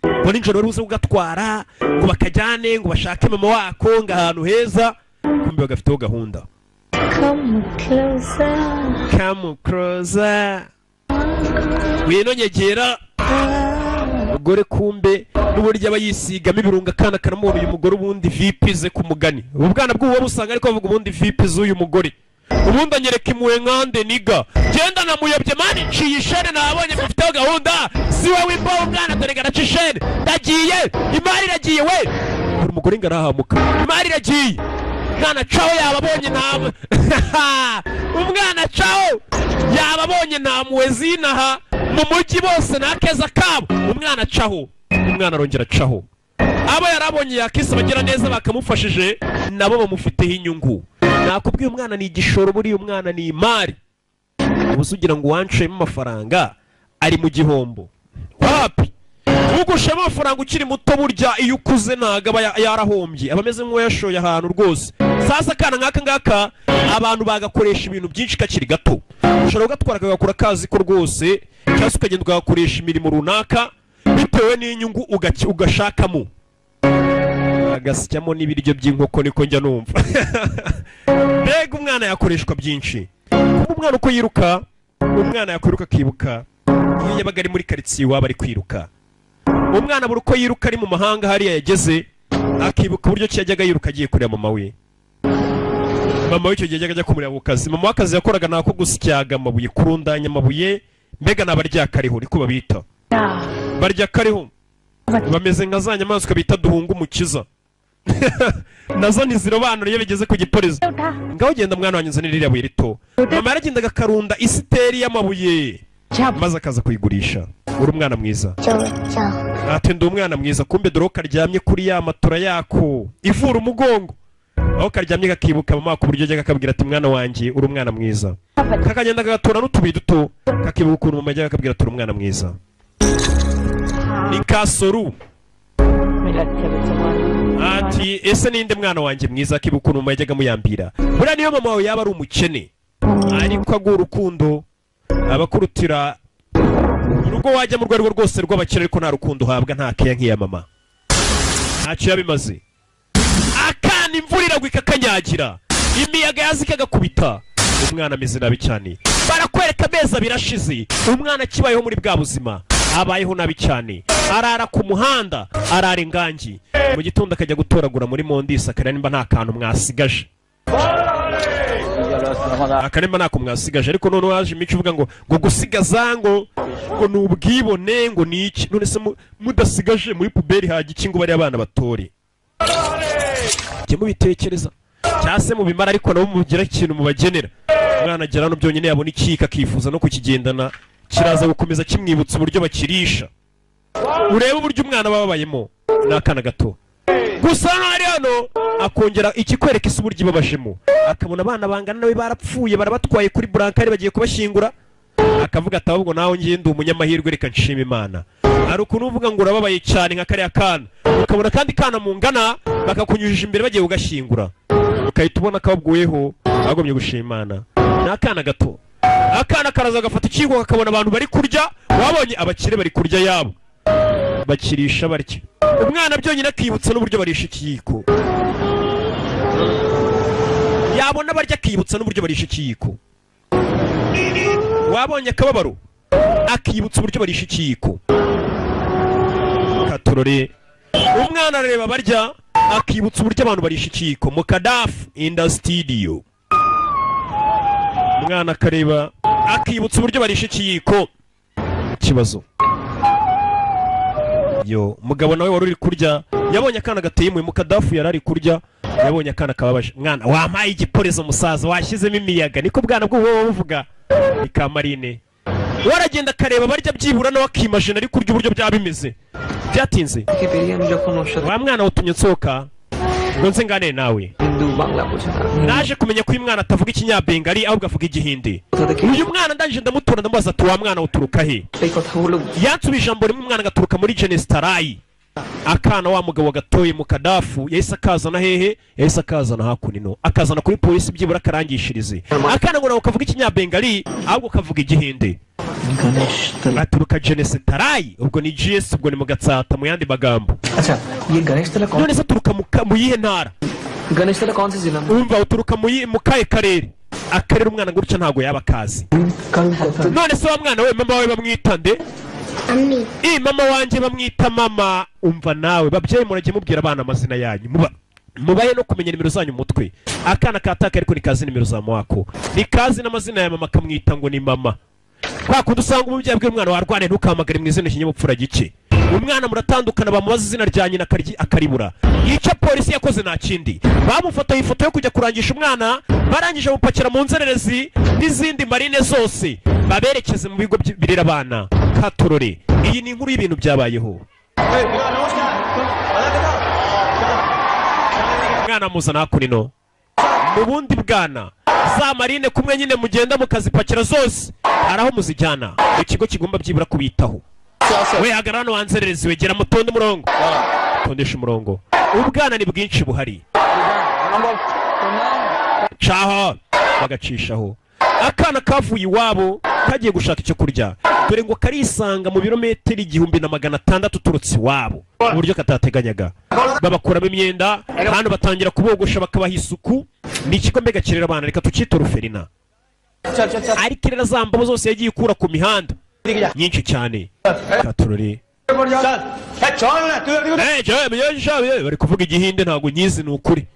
ngo ninjoro ruze ugatwara ngo bakajyane ngo bashake mama wako ngo ahantu heza kumbe bagafiteho gahunda. Come closer wino nyegera umugore kumbe n'uburyo aba yisigamo ibirunga akana karamubona uyu mugore ubundi vipize ku mugani ubwana bw'uwo busanga ariko bavuga ubundi vipize uyu mugore ubundi anyereka impuhwe nkande niga genda namuyobye mani nciye ishene nabonye mufiteho gahunda si wowe imbaho umwana dore garaca ishene ndagiye imari iragiye we buri mugore ngo arahamuka imari iragiye umwana caho yababonye nta umwana caho yababonye nta muwe zinaha mu mujyi bose nakeza kabo umwana caho umwana arongera caho abo yarabonye yakisa bagira neza bakamufashije nabo bamufiteho inyungu. Nakubwiye umwana ni igishoro buri umwana ni imari ubusugira ngo wancemo amafaranga ari mu gihombo wapi ugushema amafaranga ukiri muto burya iyo ukuze ntaga yarahombye abameze nk'uwo yashoye ahantu rwose. Sasa kana ngaka abantu bagakoresha ibintu byinshi kakiri gato ushobora ugatwara kagakora akazi ko rwose cyangwa ukagenda ugakoresha imirimo runaka bitewe n'inyungu ugashakamo agasyamo n'ibiryo by'inkoko niko njya numva. Mbega umwana yakoreshwa byinshi kuba umwana uko yiruka umwana yakwiruka akibuka iyo yabaga ari muri karitsiye waba ari kwiruka umwana buri uko yiruka ari mu mahanga hariya yageze akibuka uburyo ki yajyaga yiruka agiye kureba mama we. Mama we icyo gihe yajyaga ajya kumureba ku kazi mama w'akazi yakoraga nako gusyaga amabuye kurundanya amabuye mbega nabarya kariho niko babita barya kariho bameze nka za nyamaswa bita duhunga umukiza nazo ntizirobanura iyo bigeze ku gipolisi ngaho genda mwana wanyu nzanira iriya buye rito. Mama yaragendaga akarunda isiteri y'amabuye maze akaza kuyigurisha. Uri umwana mwiza ati ndi umwana mwiza kumbe dore karyamye kuri ya matora yako ivura umugongo aho karyamye kakibuka mama ku buryo ajyaga akabwira ati mwana wanjye uri umwana mwiza kakagenda kagatora n'utubuye duto kakibuka ukuntu mama ajyaga akabwira ati uri umwana mwiza. ni Kasoru. Ati ese ninde mwana wanjye mwiza kibuka ukuntu yajyaga muyambira. Buriya niyo mama wawe yaba ari umukene ariko agura urukundo abakurutira urugo wajya mu rwego rwose rw'abakire ariko nta rukundo uhabwa nta keya nk'iya mama. Ntacyo yabimaze. Akana imvura iragwa ikakanyagira imiyaga yazika agakubita umwana ameze nabi cyane. Barakwereka ameza birashize umwana kibayeho muri bwa buzima abayeho nabi cyane. Arara ku muhanda arara ingangi mu gitondo akajya gutoragura muri mondisi akareba nimba nta kantu mwasigaje. Akaremba nako mwasigaje ariko none waje imico uvuga ngo gusigaza ngo nubwibone ngo niki none se mudasigaje muri puberi haje iki ngo bari abana batore. Cye mubitekereza cyase mu bimara ariko nabo mugira ikintu mubagenera. Umwana agera no byonyine yabona ikika kifuza no kukigendana kiraza gukomeza kimwibutsa uburyo bakirisha. Urebe uburyo umwana babayemo nakana gato. Gusa hano akongera ikikwereka isi uburyo babashemo akabona abana bangana nawe barapfuye barabatwaye kuri burankari bagiye kubashingura akavuga ati ahubwo nawe ngiye ndi umunyamahirwe reka nshima Imana. Ari ukuntu uvuga ngo urababaye cyane nka kariya kana ukabona kandi kana mungana bakakunyujije imbere bagiye kugashingura ukahita ubona kababwiweho agomye gushima Imana. Nakana gato akana karaza gafata ikigo kakabona abantu bari kurya wabonye abakire bari kurya yabo bakirisha barya umwana byonyine akibutsa n'uburyo barisha ikiyiko. Yabona barya akibutsa n'uburyo barisha ikiyiko. Wabonye akababaro akibutsa uburyo barisha ikiyiko. Katorore umwana areba barya akibutsa uburyo abantu barisha ikiyiko. Mukadafu in the studio umwana akareba akibutsa uburyo barisha ikiyiko. Kibazo yo mugabo nawe wari uri kurya yabonye akana gateye mu Mukadafu yarari kurya yabonye akana kababaje. Mwana wampaye igiporezo musaza washyizemo imiyaga niko bwana bwo wowe uvuga ikamarine. Waragenda kareba barya byibura no wakimagine ari kurya uburyo byabimeze byatinze. Wa mwana utumye nsoka ngo nze ngane nawe. Naje kumenya ko uyu mwana atavuga ikinyabengali ahubwo avuga igihinde. Uyu mwana ndanje ndamutora ndamubaza ati wa mwana uturuka he? Yansubije ijambo rimwe umwana gaturuka muri Genestarayi. Akana wa mugabo gatoye Mukadafu yahise akazana hehe? Yahise akazana hakunino akazana kuri polisi byibura karangishirize. Akana ngo nawe kavuga ikinyabengali ahubwo kavuga igihinde. Aturuka Genestarayi ubwo ni GS ubwo ni mu Gatsata mu yandi magambo. Acha ye Ganesh Tala none se turuka mu yihe ntara? Ganesh Tala kaun se zila mein? Umva uturuka mu kahe karere? Akarere umwana gutya ntago yaba kazi. None se wa mwana we mama we bamwitande? Ammi. Mama wanje bamwita mama. Umva nawe babyeyi murage mubwira abana amazina yanyu mubaye no kumenya nimero zanyu mutwe. Akana kataka ariko ni kazi nimero za mwako ni kazi n'amazina ya mama kamwita ngo ni mama. Kwa kudusanga umubyeyi abwira umwana warwane ntukamagare mu izina kinyabupfura gike. Umwana muratandukana bamubaza izina rya nyina akaribura. Icyo polisi yakoze nta kindi bamufotoye ifoto yo kujya kurangisha umwana barangije mupakira mu nzererezi n'izindi marine zose baberekeze mu bigo birera abana. Katorore iyi ni inkuru y'ibintu byabayeho. Mwana muzana hakunino mu bundi bwana za marine kumwe nyine mugenda mukazipakira zose araho muzijyana ikigo kigomba byibura kubitaho. We hagarara no wanzererezi wegera mutonde umurongo tondesha umurongo. Ubwana ni bwinshi buhari caho bagacishaho. Akana kavuye iwabo kagiye gushaka icyo kurya dore ngo karisanga mu birometero 1600 turutse iwabo mu buryo katateganyaga. Babakuramo imyenda hano batangira kubogosha bakabaha isuku. Ni ikigo mbega kirera abana reka tukita Ruferina. Ariko rero zambabo zose yagiye ikura ku mihanda nyinshi cyane. Katorore bari kuvuga igihinde ntago nyizi ni ukuri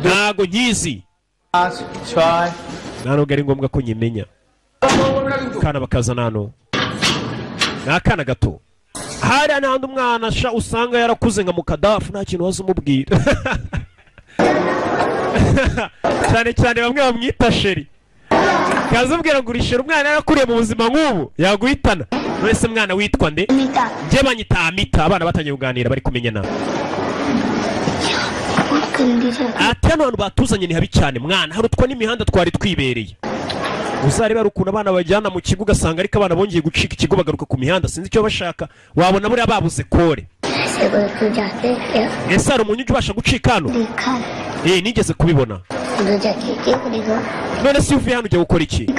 ntago nyizi nano gari ngombwa ko nyimenya. Kana bakazana hano nakana gato hari n'ahandi umwana usanga yarakuze nka Mukadafu nta kintu waza umubwira cyane cyane bamwe bamwita sheri. Kazubwira ngo urishera umwana yarakuriye mu buzima nk'ubu yaguhitana. Wese mwana witwa nde? Nje banyita Amita. Abana batangiye kuganira bari kumenyana. Ati hano hantu batuzanye ni habi cyane mwana harutwa n'imihanda twari twibereye. uzareba ukuntu abana bajyana mu kigo ugasanga ariko abana bongeye gucika ikigo bagaruka ku mihanda sinzi icyo bashaka wabona buriya babuze kore ese hari umuntu ujya ubasha gucika hano nigeze kubibona none si uvuye hano ujya gukora iki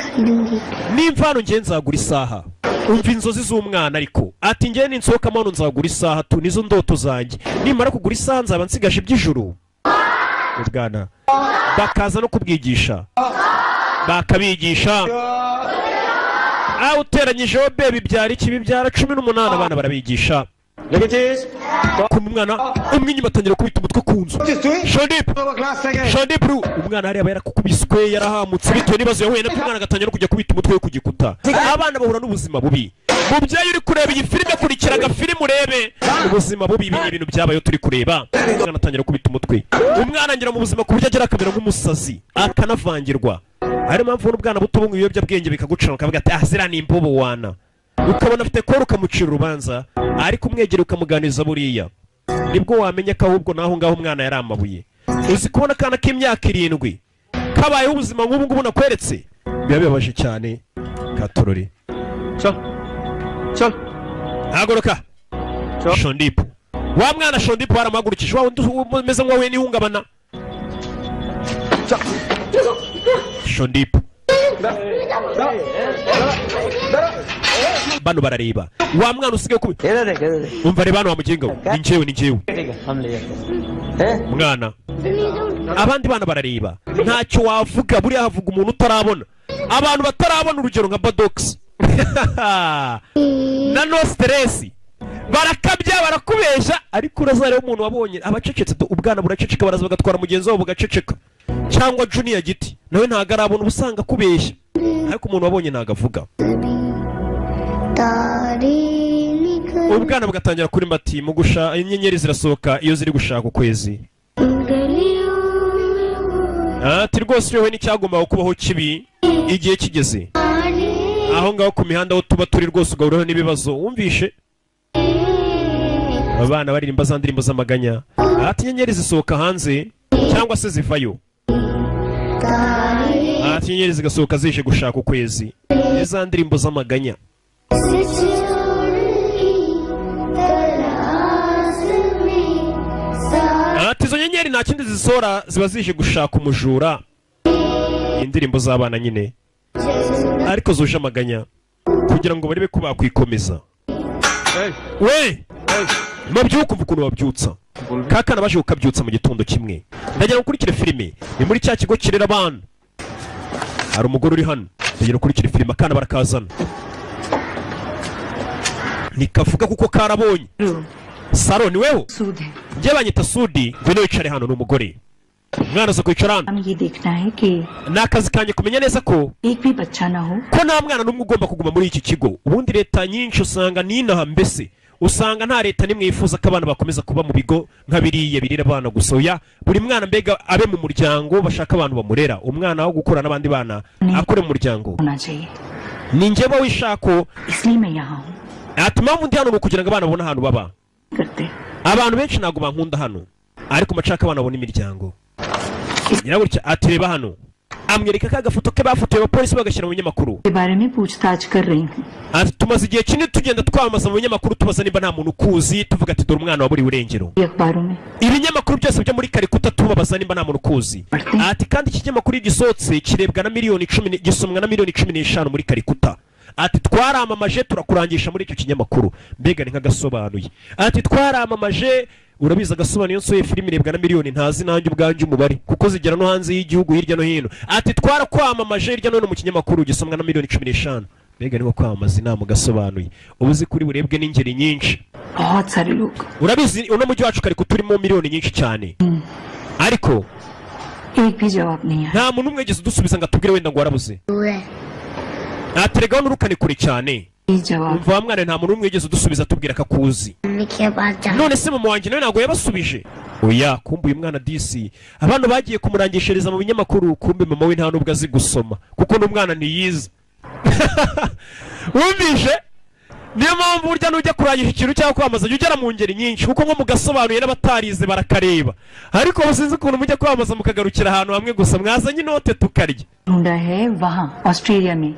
nimva hano ngiye nzagura isaha umva inzozi z'umwana ariko ati ngiye ninsohokamo hano nzagura isaha tu nizo ndoto zanjye nimara kugura isaha nzaba nsigaje iby'ijuru ubwana bakaza no kubwigisha bakabigisha uteranyijeho bebi byara iki bibyara 18 abana barabigisha kumva umwana umwe inyuma atangira kubita umutwe ku nzu Shondip umwana hariya yarakukubiswe yarahamutse bitewe n'ibibazo yahuye nabyo umwana agatangira kujya kubita umutwe we ku gikuta abana bahura n'ubuzima bubi mubyeyi uri kureba iyi filime kurikira agafilime urebe ubuzima bubi ibi ibintu byabayo turi kureba umwana atangira kubita umutwe umwana ngira mu buzima ku buryo agera akamera nk'umusazi akanavangirwa ari mpamvu n'ubwana buto bumwe ibiyobyabwenge bikagucana ukavuga ati zira ni imbobo wana ukabona afite kora ukamucira urubanza ariko umwegera ukamuganiza buriya nibwo wamenya ko ahubwo naho ngaho umwana yari amabuye uzi kubona akana k'imyaka 7 kabayeho ubuzima nk'ubu ngubu nakweretse biba bibabaje cyane katorori hagoroka Shondip wa mwana Shondip baramagurukije wa umeze nk'uwahuye n'ihungabana Shondip bano barareba wa mwana usigaye kubi umva reba hano wamugenga ni njyewe mwana abandi bana barareba ntacyo wavuga buriya havuga umuntu utarabona abantu batarabona urugero nka Badox na no stress barakabya barakubesha ariko urazareba umuntu wabonye abacecetse ubwana buraceceka baraza bagatwara mugenzi wabo bugaceceka cyangwa Junior Giti nawe ntago arabona ubusanga kubesha ariko umuntu wabonye ntago avuga ubwana bugatangira kuri mbati mu gusha inyenyeri zirasohoka iyo ziri gushaka ukwezi ati rwose wewe n'icyagomba kubaho kibi igihe kigeze aho ngaho ku mihanda aho tuba turi rwose ugahuraho n'ibibazo wumvishe abana baririmba za ndirimbo z'amaganya ati inyenyeri zisohoka hanze cyangwa se zivayo ati inyenyeri zigasohoka zije gushaka ukwezi za ndirimbo z'amaganya ati izo nyenyeri nta kindi zisohora ziba zije gushaka umujura indirimbo z'abana nyine ariko zuje amaganya kugira ngo barebe ko bakwikomeza we mabyuka umva ukuntu babyutsa kakana baje kukabyutsa mu gitondo kimwe ndagira gukurikira filime ni muri cya kigo kirera abana hari umugore uri hano ndagira gukurikira filime akana barakazana nikavuga kuko karabonye Saro ni wewe njye banyita Sudi ngwino wicare hano n'umugore umwana zo kwicara hano nakazi kanye kumenya neza ko ko nta mwana n'umwe ugomba kuguma muri iki kigo ubundi leta nyinshi usanga ninaha mbese usanga nta leta nimwe yifuza ko abana bakomeza kuba mu bigo nka biriya birira abana gusoya buri mwana mbega abe mu muryango bashaka abantu bamurera umwana wo gukora n'abandi bana akore mu muryango ni njye bo wishako ati mpamvu ndi hano ni ukugira ngo abana babone ahantu baba abantu benshi ntabwo bankunda hano ariko macaka abana babona imiryango nyirabutya ati reba hano amwereka ka gafoto ke bafotoye abapolisi bagashyira mu binyamakuru ati tumaze igihe kinini tugenda twamamaza mu binyamakuru tubaza nimba nta muntu ukuzi tuvuga ati dore umwana waburiwe irengero ibinyamakuru byose byo muri Kalikuta tubabaza nimba nta muntu ukuzi ati kandi iki kinyamakuru gisohotse kirebwa na miliyoni 10 gisomwa na miliyoni 15 muri Kalikuta ati twaramamaje turakurangisha muri icyo kinyamakuru mbega ni nk'agasobanuye ati twaramamaje urabiza agasobanuye nsoye filime irebwa na miliyoni ntazi nanjye ubwanje umubare kuko zigera no hanze y'igihugu hirya no hino ati twarakwamamaje hirya no hino mu kinyamakuru gisomwa na miliyoni 15 mbega niko kwamamaza inama gasobanuye ubuzi kuri burebwe n'ingeri nyinshi urabizi uno mujyi wacu Kalikuta turimo miliyoni nyinshi cyane ariko nta muntu umwe yigeze udusubiza ngo atubwire wenda ngo warabuze aterega n'urukani kure cyane umva mwana nta muntu umwe yigeze udusubiza atubwira akakuzi none se mama wanjye nawe ntabwo yabasubije oya kumbuye umwana DC abantu bagiye kumurangishiriza mu binyamakuru kumbe mama we nta nubwo azi gusoma kuko n'umwana ntiyize wumvishe niyo mpamvu burya nujya kurangisha ikintu cyangwa kwamamaza jya ugera mu ngeri nyinshi kuko nko mugasobanuye n'abatarize barakareba ariko musinzi ukuntu mujya kwamamaza mukagarukira ahantu hamwe gusa mwazanye inote tukarya ढूंढा है वहाँ ऑस्ट्रेलिया में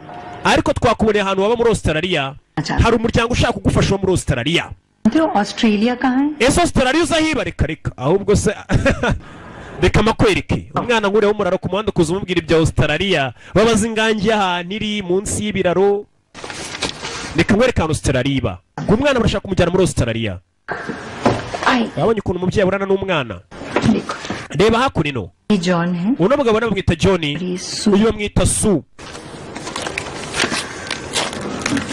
ariko twakuboneye ahantu waba muri Australia hari umuryango ushaka kugufasha wo muri Australia तो ऑस्ट्रेलिया कहाँ है ese Australia uzahiba reka ahubwo se reka makwereke umwana nkure wo muraro ku muhanda kuza umubwira ibya Australia babaza ingangi y'ahantu iri munsi y'ibiraro reka nkwereke ahantu Australia iba umwana barashaka kumujyana muri Australia babonye ukuntu umubyeyi aburana n'umwana reba hakurino ये जॉन है uno mugabo namwita John uyu bamwita Sue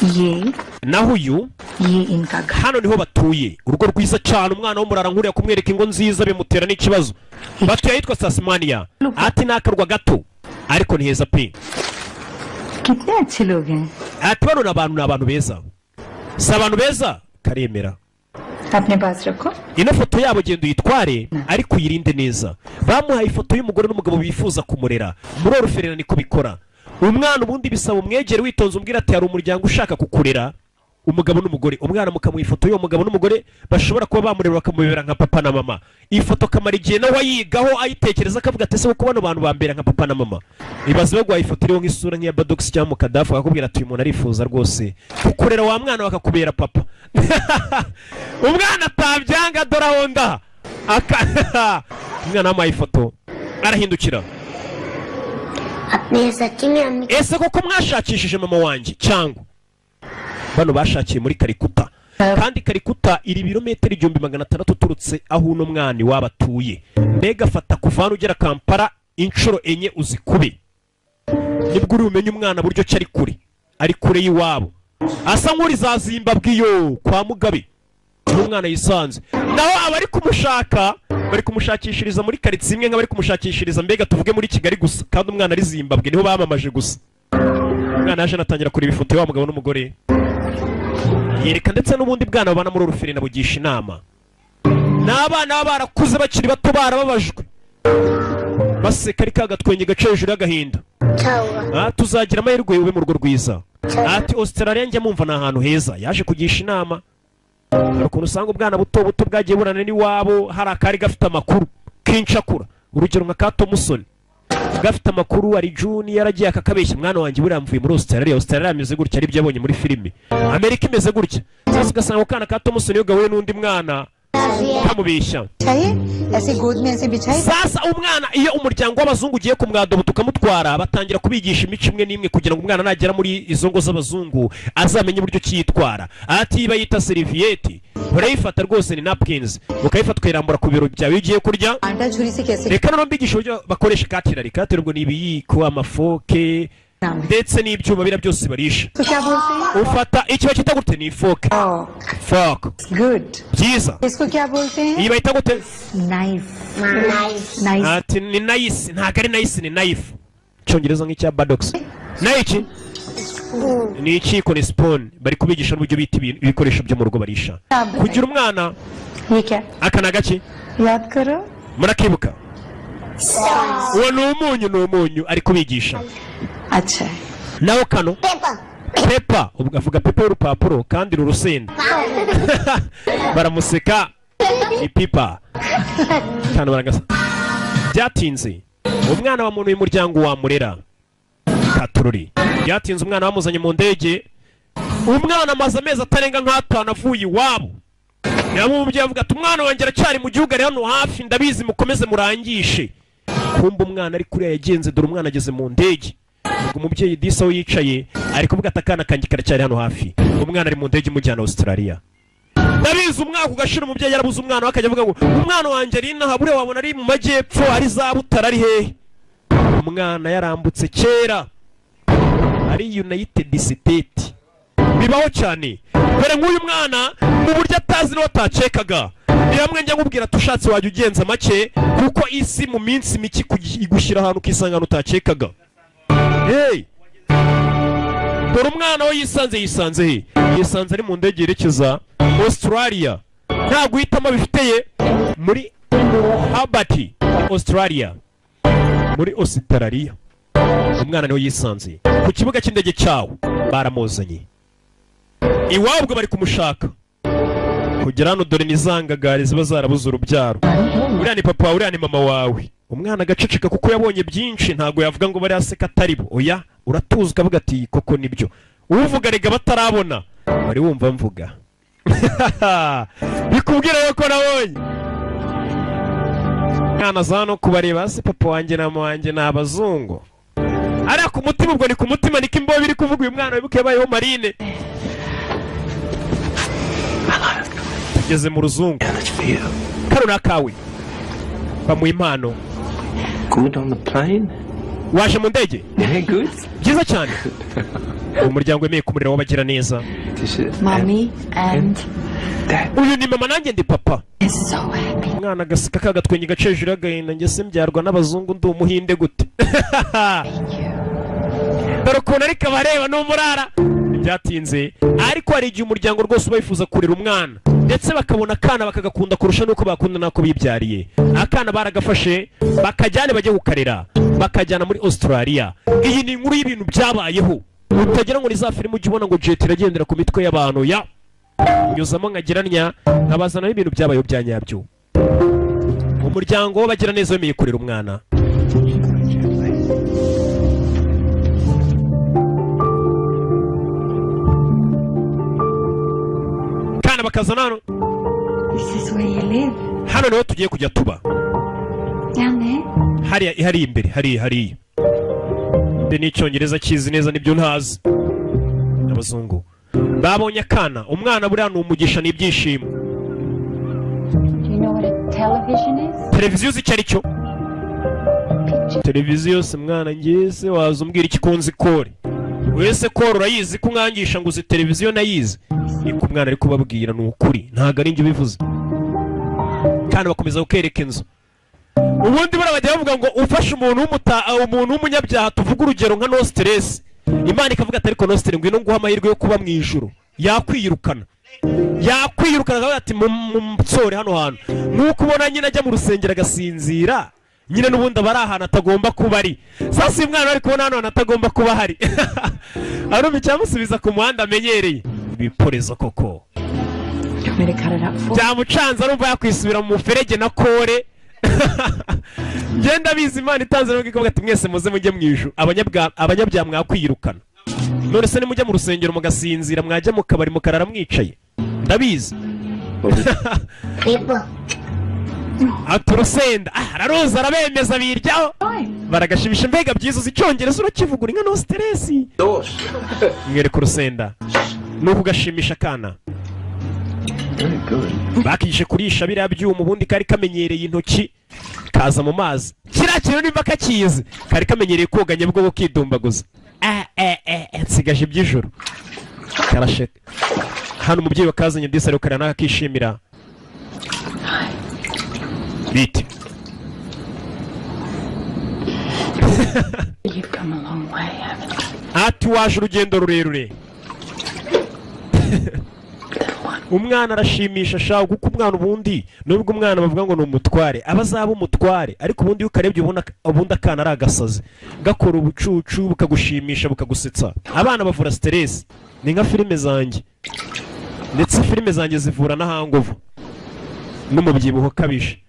ये naho uyu इनका घर hano niho batuye urugo rwiza cyane umwana wo murara nkuriya kumwereka ingo nziza bimutera n'ikibazo batuye ahitwa Tasmania ati nakarwa gato ariko ni heza pe कितने अच्छे लोग हैं ati bano ni abantu beza si abantu beza karemera अपने पास रखो ino foto yabo genda uyitware ariko uyirinde neza bamuhaye ifoto y'umugore n'umugabo bifuza kumurera muri oruferina niko bikora umwana ubundi bisaba umwegere witonze umbwira ati hari umuryango ushaka kukurera umugabo n'umugore umwana mukamuha ifoto y'uwo mugabo n'umugore bashobora kuba bamurera bakamubera nka papa na mama iyi foto kamara igihe nawe ayigaho ayitekereza akavuga ati ese kuko bano bantu bambera nka papa na mama ibaze baguhaye ifoto iriho nk'isura nk'iya Badox cyangwa mu Kadafu bakakubwira ati uyu muntu arifuza rwose kukurera wa mwana bakakubera papa umwana atabyanga dore aho nda umwana wamuhaye ifoto arahindukira अपने सच्ची में अम्मी ese koko mwashakishije mama wanjye cyangwa bano bashakiye muri Kalikuta kandi Kalikuta iri birometero 1600 uturutse aho uno mwani wabatuye mbega fata kuvana ugera Kampala inshuro enye uzikube nibwo uri umenye umwana buryo cyari kure y'iwabo asa nk'uri za Zimbabwe yo kwa Mugabe umwana yisanze naho abari kumushaka bari kumushakishiriza muri karitsiye imwe nk'abari kumushakishiriza mbega tuvuge muri Kigali gusa kandi umwana ari Zimbabwe niho bamamaje gusa umwana yaje natangira kureba ifoto y'uwo mugabo n'umugore yereka ndetse n'ubundi bwana babana muri oruferina bugisha inama n'abana barakuze bakiri bato barababajwe baseka ari kagatwenye gace hejuru y'agahinda tuzagira amahirwe ube mu rugo rwiza ati Australia njya mumva ni ahantu heza yaje kugisha inama hari ukuntu usanga ubwana buto bwagiye burana n'iwabo hari akari gafite amakuru k'incakura urugero nka ka Thompson gafite amakuru ari June yaragiye akakabeshya mwana wanjye buriya mvuye muri Australia ameze gutya ari byo yabonye muri filime Amerika imeze gutya sasa ugasanga ukana ka Thompson yo gahuye n'undi mwana kamubeshya sasa umwana iyo umuryango w'abazungu ugiye kumwadobo tukamutwara batangira kubigisha imico imwe n'imwe kugira ngo umwana nagera muri izo ngo z'abazungu azamenye uburyo cyitwara ati bayita serviette urayifata rwose ni napkins ukayifata ukayirambura ku biro byawe ugiye kurya reka no mbigisha uburyo bakoresha katirari ubwo ni ibiyiko amafoke ndetse n'ibyuma bira byose barisha ufata icyo bakita gute ni fork byiza iyi bayita gute ati ni nice ntabwo ari nice ni knife cyongereza nk'icya Badox niki ni ikiko ni spoon bari kubigisha n'uburyo bita ibikoresho byo mu rugo barisha kugira umwana akana gake murakibuka uwo ni umunyu ari kubigisha nawe kano pepa ubwo avuga pepa y'urupapuro kandi rurusenda baramuseka ipipa cyane baragasa byatinze umwana wa muntu w'umuryango wamurera katururi byatinze umwana bamuzanye mu ndege umwana amaze amezi atarenga nk'atanu avuye iwabo umubyeyi avuga ati umwana wanjye aracyari mu gihugu ari hano hafi ndabizi mukomeze murangishe kumba umwana ari kuriya yagenze dore umwana ageze mu ndege ubwo umubyeyi disa we yicaye ari kuvuga ati akana kanjye karacyari hano hafi umwana ari mu ndege imujyana Australia ndabizi umwaka ugashira umubyeyi yarabuze umwana akajya avuga ngo umwana wanjye ari inaha buriya wabona ari mu majyepfo ari za Butare ari hehe umwana yarambutse kera ari United States bibaho cyane dore nk'uyu mwana mu buryo atazi n'uwo atacekaga niyo njya nkubwira tushatse wajya ugenza make kuko isi mu minsi mike igushyira ahantu ukisanga utacekaga dore umwana we yisanze ari mu ndege yerekeza Australia nta guhitamo bifiteye muri Hobart Australia muri Australia umwana niwe yisanze ku kibuga cy'indege cyawo baramuzanye iwabwo bari kumushaka kugera hano dore n'izangagari ziba zarabuze urubyaro. Uriya ni papa, uriya ni mama wawe. Umwana agaceceka kuko yabonye byinshi, ntago yavuga ngo bari aseka atari bo. Oya, uratuza ukavuga ati koko nibyo. Uvuga rega batarabona bari wumva mvuga. Bikubwira yuko nabonye mwana zano kubareba se papa wanjye na mama wanjye ni abazungu. Ariya ku mutima ubwo ni ku mutima niko imbobe biri kuvuga uyu mwana wibuke yabayeho Marine. Tugeze mu ruzungu. Karuna kawe bamuha impano. Good on the plane? Waje mu ndege? Yeah, good. Byiza cyane. Umuryango wemeye kumurera wabagira neza. Mommy and Dad. Uyu ni mama nanjye ndi papa. is so happy. Umwana agaseka kagatwenye gacejuru agahinda njye se mbyarwa n'abazungu ndi umuhinde gute. Dore ukuntu ariko abareba n'umurara. Byatinze ariko hari igihe umuryango rwose uba wifuza kurera umwana ndetse bakabona akana bakagakunda kurusha nuko bakunda nako bibyariye. Akana baragafashe bakajyane bajye gukarera bakajyana muri Australia. Iyi ni inkuru y'ibintu byabayeho. Utagira ngo ni za filime ujye ubona ngo jet iragendera ku mitwe y'abantu ya nyuzamo nkageranya nkabazana n'ibintu byabayeho bya nyabyo. Umuryango w'abagira neza wemeye kurera umwana. Kana bakazana hano. This is where you live. Hano niho tugiye kujya tuba. Down there? Hari imbere, hari. Mbe n'icyongereza kizi neza nibyo ntazi. Abazungu babonye akana, umwana buriya ni umugisha n'ibyishimo. Do you know what a television is? Televiziyo uzi icyo ari cyo? Televiziyo se mwana ngese waza umbwira ikikunzi kore. Wese kore urayizi ko nkangisha ngo uzi televiziyo nayizi. Niko umwana ari kubabwira ni ukuri, ntago ari njye ubivuze. Kandi bakomeza gukereka inzu. Ubundi barabajya bavuga ngo ufashe umuntu w'umunyabyaha, tuvuga urugero nka no stress. Imana ikavuga ati ariko no stress ngwino nguha amahirwe yo kuba mu ijuru. Yakwirukana akavuga ati mutsore hano hantu. Nuko ubona nyine ajya mu rusengero agasinzira. Nyine n'ubundi abari ahantu atagomba kuba ari. Sasa uyu mwana ari kubona hano hantu atagomba kuba hari. Arumva icyamusubiza ku muhanda amenyereye. Ibiporezo koko. Byamucanze arumva yakwisubira mu muferege na kore. Ngenda bizi Imana itanze no gikoga ati mwese muze mujye mu ijuru. Abanyabyaha mwakwirukana. None se nimujya mu rusengero mugasinzira mwajya mu kabari mukarara mwicaye. Ndabizi. Aturusenda araroza arabemeza biryaho baragashimisha mbega byiza uzi icyongereza urakivugura inka no stress. Mwere ku rusenda nuko gashimisha akana. Bakije kurisha biriya byuma ubundi kari kamenyereye intoki kaza mu mazi. Kiriya kintu nimba kakizi kari kamenyereye koga nyabwo kidumbaguza. Nsigaje iby'ijoro karasheka. Hano umubyeyi wakazanye ndise ari ukarana akishimira. Biti. You've come a long way, haven't you? Ati waje urugendo rurerure. Umwana arashimisha shaho kuko umwana ubundi nubwo umwana bavuga ngo ni umutware abazaba umutware ariko ubundi iyo ukarebye ubundi akana ari agasazi gakora ubucucu bukagushimisha bukagusetsa. Abana bavura stress ni nka filime zanjye ndetse filime zanjye zivura na hangover n'umubyibuho kabije.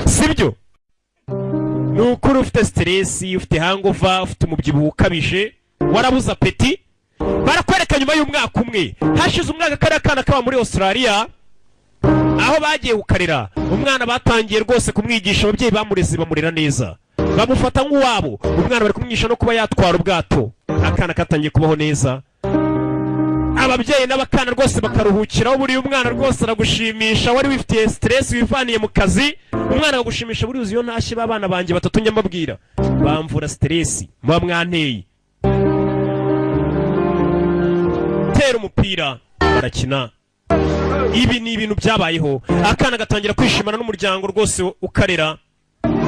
Sibyo nukuri ufite stress ufite hangover ufite umubyibuho ukabije warabuza apeti barakwereka nyuma y'umwaka umwe hashize umwaka kari akana kaba muri Australia aho bagiye gukarira umwana batangiye rwose kumwigisha. Ababyeyi bamureze bamurera neza bamufata nk'uwabo. Umwana bari kumwigisha no kuba yatwara ubwato. Akana katangiye kubaho neza. Ababyeyi n'abakana rwose bakaruhukiraho. Buri umwana rwose aragushimisha wari wifitiye stress wivaniye mu kazi. Umwana agushimisha buri uzi yo ntashye babana banjye batatu nyamabwira bamvura stress muba mwanteye. Tera umupira barakina. Ibi ni ibintu byabayeho. Akana gatangira kwishimana n'umuryango rwose ukarera.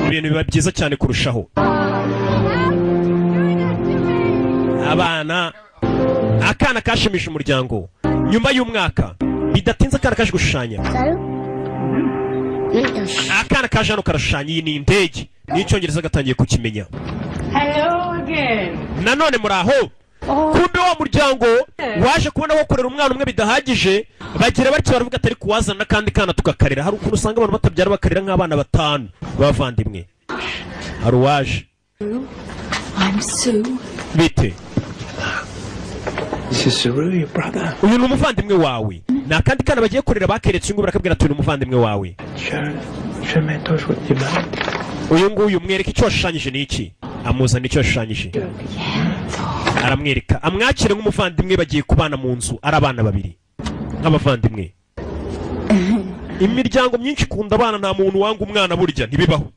Ibintu biba byiza cyane kurushaho. Abana akana kashimisha umuryango nyuma y'umwaka bidatinze akana kaje gushushanya. Akana kaje hano karashushanya. Iyi ni indege n'icyongereza gatangiye kukimenya. Hello again. Nanone muraho kumbe wa muryango waje kubona bakorera umwana umwe bidahagije bagira batyo baravuga atari kuwazana kandi kana tugakarira. Hari ukuntu usanga abantu batabyara bakarira nk'abana batanu bavandimwe. Hari uwaje. I'm Sue. Bite? This is Saru, your brother. Uyu ni umuvandimwe wawe. Nta kandi kana bagiye korera bakeretse ngo barakabwira ati uyu ni umuvandimwe wawe. Show me those what you made. Uyu nguyu mwereka icyo washushanyije ni iki? Amuzana icyo washushanyije. Aramwereka. Amwakire nk'umuvandimwe bagiye kubana mu nzu ari abana babiri. Nk'abavandimwe. Imiryango myinshi ikunda abana nta muntu wanga umwana burya ntibibaho.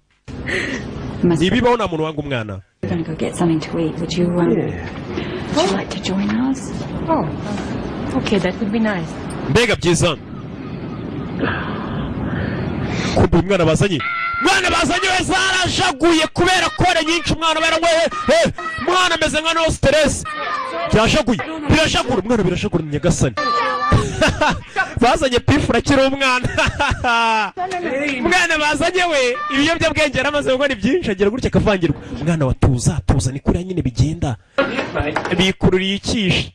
Ntibibaho nta muntu wanga umwana. We're going to go get something to eat. Would you like to join us? Oh, okay, that would be nice. Mbega byiza. Kumbe umwana bazanye. Mwana bazanye we zarashaguye kubera kore nyinshi umwana barangwe. Mwana ameze nka no stress. Byashaguye. Birashagura umwana birashagura Nyagasani. Bazanye pifura kiri umwana. Mwana bazanye we ibiyobya bwenge yaramaze ngo ni byinshi agira gutya kavangirwa. Mwana watuza tuza ni kuri nyine bigenda. Bikururiye ikishi.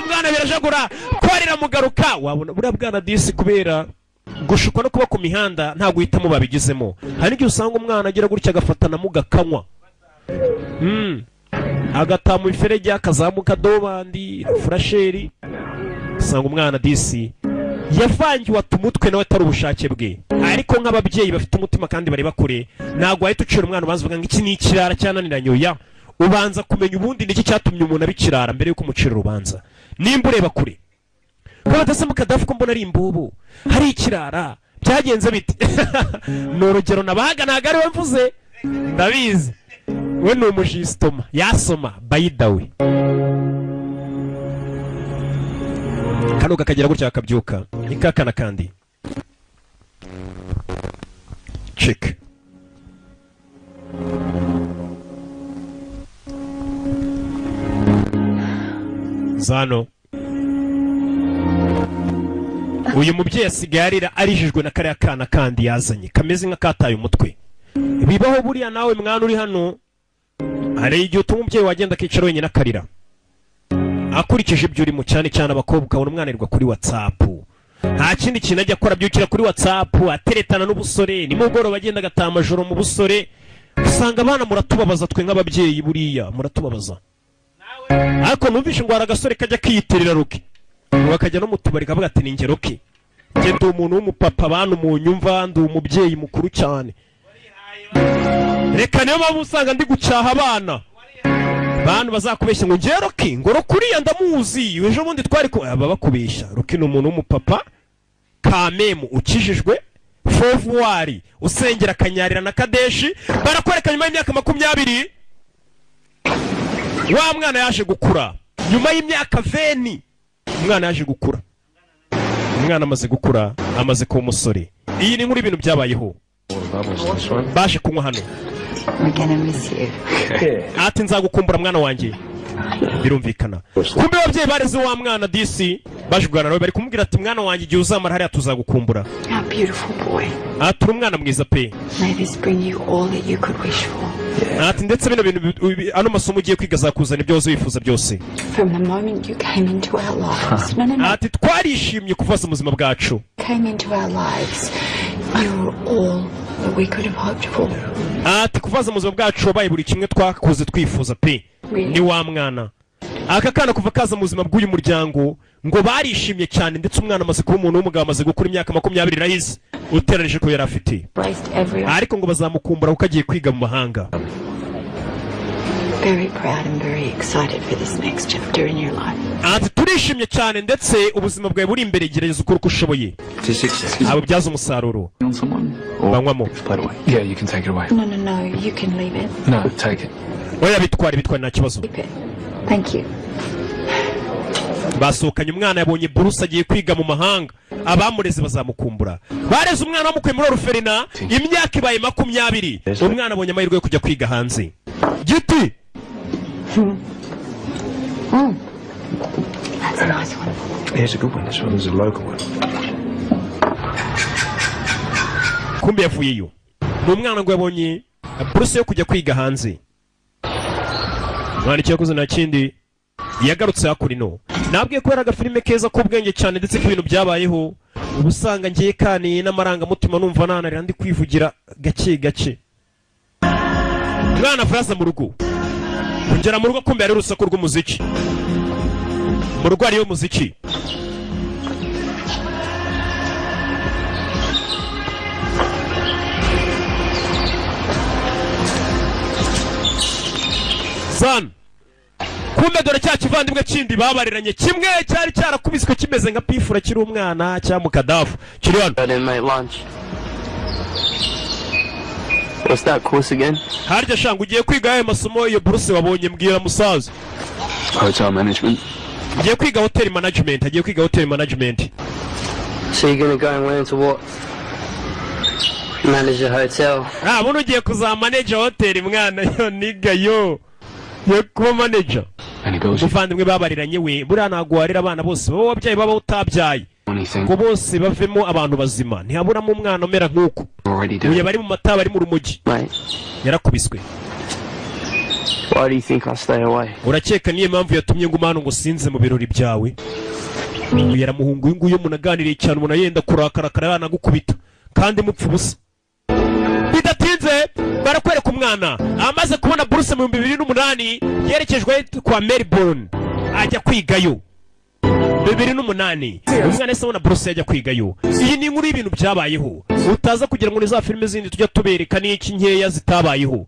Mwana birashagura korera mugaruka wabona buriya bwana disi kubera gushukwa no kuba ku mihanda nta guhitamo babigizemo. Hari igihe usanga umwana agira gutya agafatana mu gakanywa agatamu iferege akazamuka dobandi frasheri usanga umwana disi yavangiwe atumutwe nawe atari ubushake bwe. Ariko nk'ababyeyi bafite umutima kandi bari bakure ntago ahita ucira umwana ubanza uvuga ngo iki ni ikirara cyananiranye oya ubanza kumenya ubundi niki cyatumye umuntu abikirara mbere yuko umucira urubanza. Nimba ureba kure Kabadase mukadafu ko mbona ari imbubu hari ikirara byagenze bite? No rugero nabaga ntago ari we mvuze ndabizi we ni umujistoma yasoma by the way. Kano kakagira gutya akabyuka ikakana kandi check Zano uyu mubyeyi asigaye arijijwe na kariya kana kandi yazanye kameze nk'akataye umutwe. Bibaho buriya nawe mwana uri hano hari igihe utuma umubyeyi wagenda akicara wenyine akarira akurikije ibyo urimo cyane cyane abakobwa ukabona umwana arirwa kuri WhatsApp nta kindi kintu ajya akora byukira kuri WhatsApp ateretana n'ubusore nimugoroba agenda agataha amajoro mu busore. Usanga abana muratubabaza twe nk'ababyeyi buriya muratubabaza. Ariko numvishe ngo aragasore kajya kiyitirira Ruki bakajya no mutubari kavuga ati ninge Ruki nge ndi umuntu w'umupapa abantu mu nyumva ndi umubyeyi mukuru cyane. Reka niyo mpamvu usanga ndi gucyaha abana bantu bazakubeshya ngo nge Ruki ngo Rukuriya ndamuzi ejo bundi twari ko aba bakubeshya. Ruki ni umuntu w'umupapa kamemu ukijijwe fovuwari usengera akanyarira na Kadeshi barakwereka nyuma y'imyaka 20 wa mwana yaje gukura nyuma y'imyaka 20 umwana yaje gukura. Umwana amaze gukura amaze kuba umusore. Iyi ni nkuru ibintu byabayeho baje kunywa hano. Ati nzagukumbura mwana wanjye birumvikana. Kumbe ababyeyi bareze wa mwana DC baje kuganira nawe bari kumubwira ati mwana wanjye igihe uzamara hariya tuzagukumbura. Ati umwana mwiza pe. Ati ndetse bino bintu ano masomo ugiye kwiga zakuzana ibyo wazo wifuza byose. Ati twarishimye kuva mu buzima bwacu. Ati kuvaza mu buzima bwacu wabaye buri kimwe twakuze twifuza pe. Ni wa mwana aka kana kuva kaza mu buzima bw'uyu muryango ngo barishimye cyane ndetse umwana amaze kuba umuntu w'umugabo amaze gukura imyaka 20 rahize uteranije ko yari afite. Ariko ngo bazamukumbura uko agiye kwiga mu mahanga. Ati turishimye cyane ndetse ubuzima bwawe buri imbere gereza ukora uko ushoboye. Abo byaza umusaruro banywamo. Yeah, you can take it away. No, you can leave it. No, take it. Oya bitware nta kibazo. Thank you. Basohokanye umwana yabonye buruse agiye kwiga mu mahanga abamureze bazamukumbura. Bareze umwana wamukuye muri Oruferina imyaka ibaye 20 umwana abonye amahirwe yo kujya kwiga hanze. Giti That's a nice one. Here's a good one. This one is a local one. Kumbe yavuyeyo ni umwana ngo yabonye buruse yo kujya kwiga hanze. mwana icyo yakoze nta kindi yagarutse hakurino nabwiye ko yari agafilime keza k'ubwenge cyane ndetse ko ibintu byabayeho ubu usanga ngiye kaniye n'amarangamutima numva nanarira ndi kwivugira gake gake mwana Fraza mu rugo kugera mu rugo kumbe yari urusaku rw'umuziki mu rugo hariyo umuziki Zan kumbe dore cya kivandimwe kindi babariranye kimwe cyari cyarakubiswe kimeze nka pifura kiri umwana cya mukadafu kiri hano. I didn't make lunch. What's that course again? Harya shanga ugiye kwiga ayo masomo iyo buruse wabonye mbwira musaza. Hotel management. Agiye kwiga hotel management. So you're gonna go and learn to what? Manage a hotel. Buno ugiye kuzamanage hotel mwana yo niga yo kuba manager. Umuvandimwe babariranye we buriya ntabwo warira abana bose baba wabyaye baba utabyaye ngo bose bavemo abantu bazima ntihaburamo umwana umera nk'uko uye bari mu mata bari mu rumogi yarakubiswe. Why do you think I stay away? Urakeka niyo mpamvu yatumye ngo umwana ngo sinze mu birori byawe yaramuhungu uyu nguyu umuntu aganiriye cyane umuntu yenda kurakarakara yanagukubita kandi mupfa ubusa. Bidatinze barakwereka umwana amaze kubona buruse mu 2008 yerekejwe kwa Melbourne ajya kwigayo 2008 umwana ese abona buruse ajya kwigayo. Iyi ni inkuru y'ibintu byabayeho utaza kugira ngo ni za filime zindi tujya tubereka n'iki nkeya zitabayeho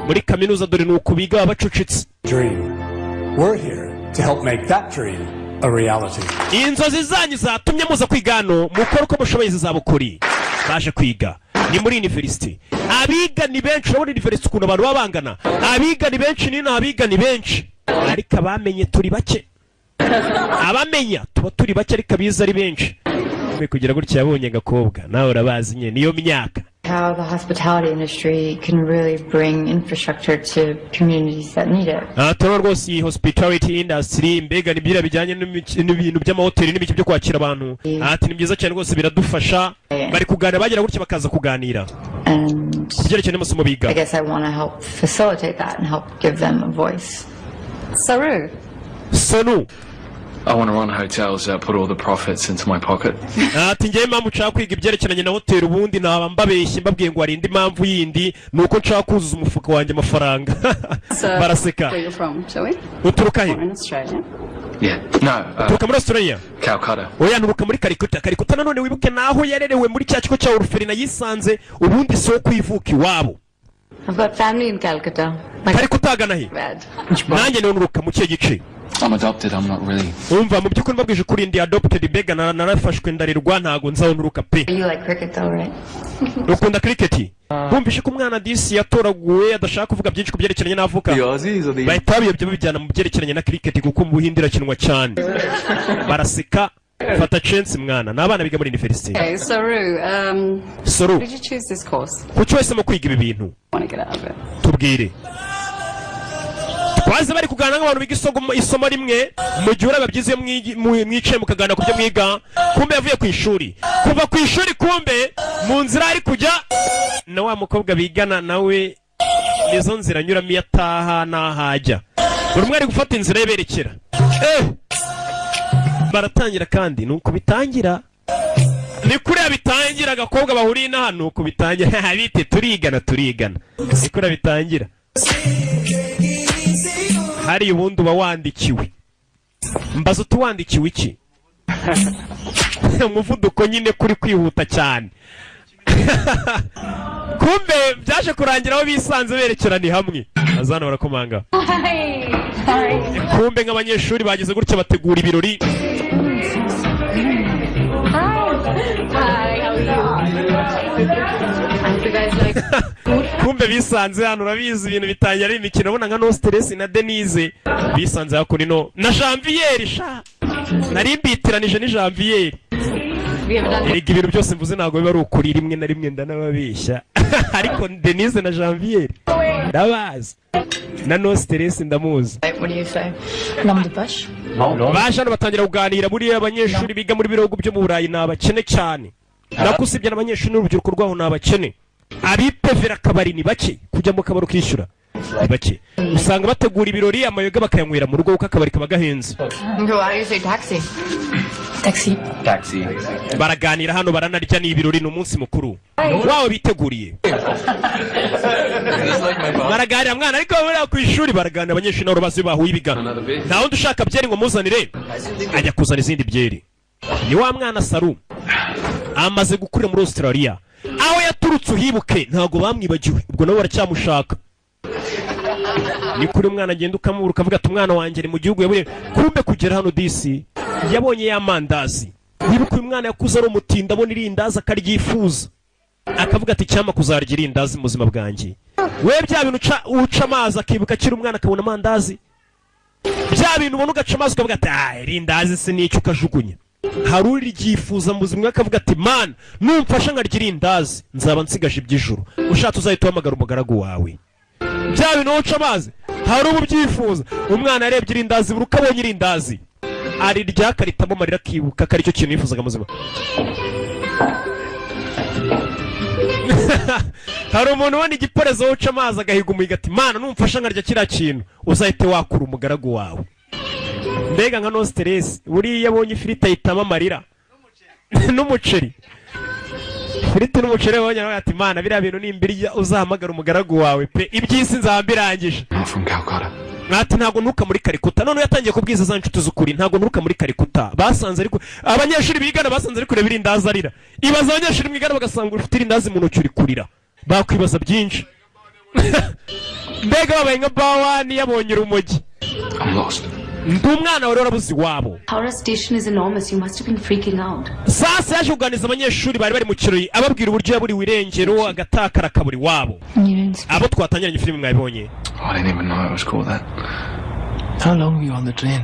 muri kaminuza dore nuko biga bacucitse. We're here to help make that dream a reality. Inzozi zanyu zatumye muza kwigano mukora uko mushoboye zizabukuri baje kwiga ni muri university. Abiga ni benshi urabona university ukuntu abantu babangana abiga ni benshi ni abiga ni benshi ariko abamenye turi bake abamenya tuba turi bake ariko abiza ari benshi kugira gutya yabonye gakobwa nawe urabazi nye niyo myaka. How the hospitality industry can really bring infrastructure to communities that need it. Tubona rwose iyi hospitality industry mbega nibyira bijyanye n'ibintu by'amahoteli n'ibiki byo kwakira abantu ni byiza cyane rwose biradufasha bari kuganira bagira gutya bakaza kuganira kubyerekeye n'amasomo biga. I guess I want to help facilitate that and help give them a voice. Sonu I want to run hotels that put all the profits into my pocket. Ngiye mpamvu nshaka kwiga ibyerekeranye na hoteli ubundi naba mbabeshye mbabwiye ngo harinde impamvu yindi nuko nshaka kuzuza umufuka wanjye amafaranga. Baraseka. Uturuka he? Yeah. No. Uturuka muri Australia? Calcutta. Oya nturuka muri Calcutta nanone wibuke naho yarerewe muri cya kigo cya Orphelina yisanze ubundi so kwivuka iwabo. I've got family in Calcutta. Calcutta gana he? Nanjye nturuka mu cye gice. I'm adopted, I'm not really. Umva mu byukuri mbabwije kuri ndi adopted bega narafashwe ndarirwa ntago nzaho nturuka pe. You like cricket though, right? Ukunda cricket? Bumvishe ko umwana disi yatoraguwe adashaka kuvuga byinshi ku byerekeranye n'avuka. Bahitabiye byo bijyana mu byerekeranye na cricket kuko mu Buhindira kinwa cyane. Baraseka fata chance mwana n'abana biga muri university. Okay, Soru. Did you choose this course? Kuki wese mu kwiga ibi bintu? Want to get out of it? Tubwire. Baze bari kuganira nk'abantu biga isomo rimwe mu gihe urababyize mwicaye mukagana ku byo mwiga kumbe yavuye ku ishuri kuva ku ishuri kumbe mu nzira ari kujya na wa mukobwa bigana nawe nizo nzira nyuramo yataha n'ahajya buri umwe ari gufata inzira yeberekera baratangira kandi nuko bitangira ni kuri bitangira agakobwa bahuriye na hano nuko bitangira bite turigana ni kuri bitangira hari ubundi uba wandikiwe mbaza tuwandikiwe iki umuvuduko nyine kuri kwihuta cyane kumbe byaje kurangira aho bisanze berekerani hamwe azana barakomanga kumbe nk'abanyeshuri bagize gutya bategura ibirori kumbe bisanze hano urabizi ibintu bitangira ari imikino ubona nka no stress na Denise bisanze hakurino na Janvier sha nari mbitiranije ni Janvier erega ibintu byose mvuze ntago biba ari ukuri rimwe na rimwe ndanababeshya ariko Denise na Janvier ndabazi na no stress ndamuzi. What do you say? L'homme de poche? Baje hano batangira kuganira muri abanyeshuri biga muri birogo byo mu Burayi n'abakene cyane nakusibye n'abanyeshuri n'urubyiruko rwaho n'abakene abipevera kabari ni bake kujya mu kabaro kishyura bake usanga bategura ibirori amayoga bakayanywera mu rugo kuko akabari kaba gahenze. How do you say taxi? Taxi. Baraganira hano baranarya ni ibirori n'umunsi mukuru wawe biteguriye. Baraganira mwana ariko bari ku ishuri baraganira abanyeshuri nabo bazi bahuye ibigana. Nta wundi ushaka byeri ngo muzanire ajya kuzana izindi byeri. Ni wa mwana Saru amaze gukurira muri Australia aho yaturutse uhibuke ntago bamwibagiwe ubwo nabo baracyamushaka. Ni kuri umwana agenda ukamubura ukavuga ati umwana wanjye ari mu gihugu yabuye kumbe kugera hano DC yabonye ya mandazi. Nibuka uyu mwana yakuze ari umutinda abona irindazi akaryifuza akavuga ati cyama kuzarya irindazi mu buzima bwanjye. We bya bintu uca amazi akibuka akiri umwana akabona mandazi bya bintu ubona ugaca amazi ukavuga ati irindazi se n'icyo ukajugunya. Hari uryifuza mu buzima akavuga ati man numfasha nkarya irindazi nzaba nsigaje iby'ijuru ushatse uzahita uhamagara umugaragu wawe. Bya bintu uca amazi hari ubyifuza umwana yarebye irindazi buri ukabonye irindazi ari rya karitamo marira kibuka kari cyo kintu yifuzaga muzima. Hari umuntu ubona igiporezo uca amazi agahiga umuhiga ati mana numfasha nkarya kiriya kintu uzahite wakura umugaragu wawe. Mbega nka no stress buriya abonye ifiriti ahitamo amarira n'umuceri. Ifiriti n'umuceri wabonye ati mana biriya bintu nimbirya uzahamagara umugaragu wawe pe iby'isi nzambirangije. Ati ntago ntuka muri Kalikuta none yatangiye kubwiza za nshuti z'ukuri ntago ntuka muri Kalikuta basanze ariko abanyeshuri bigana basanze ariko rebira indazi arira. Ibaza abanyeshuri mwigana bagasanga ufite irindazi mu ntoki uri kurira bakwibaza byinshi. Mbega babaye nka bawani yabonye urumogi. I'm lost. Ndi umwana wari warabuze iwabo. Howrah station is enormous. You must have been freaking out. Sasa yaje kuganiza abanyeshuri bari mu kirori ababwira uburyo yaburi wirengero agatakara kaburi wabo. Abo twatangiranye filime mwabibonye. I didn't even know it was called that. How long were you on the train?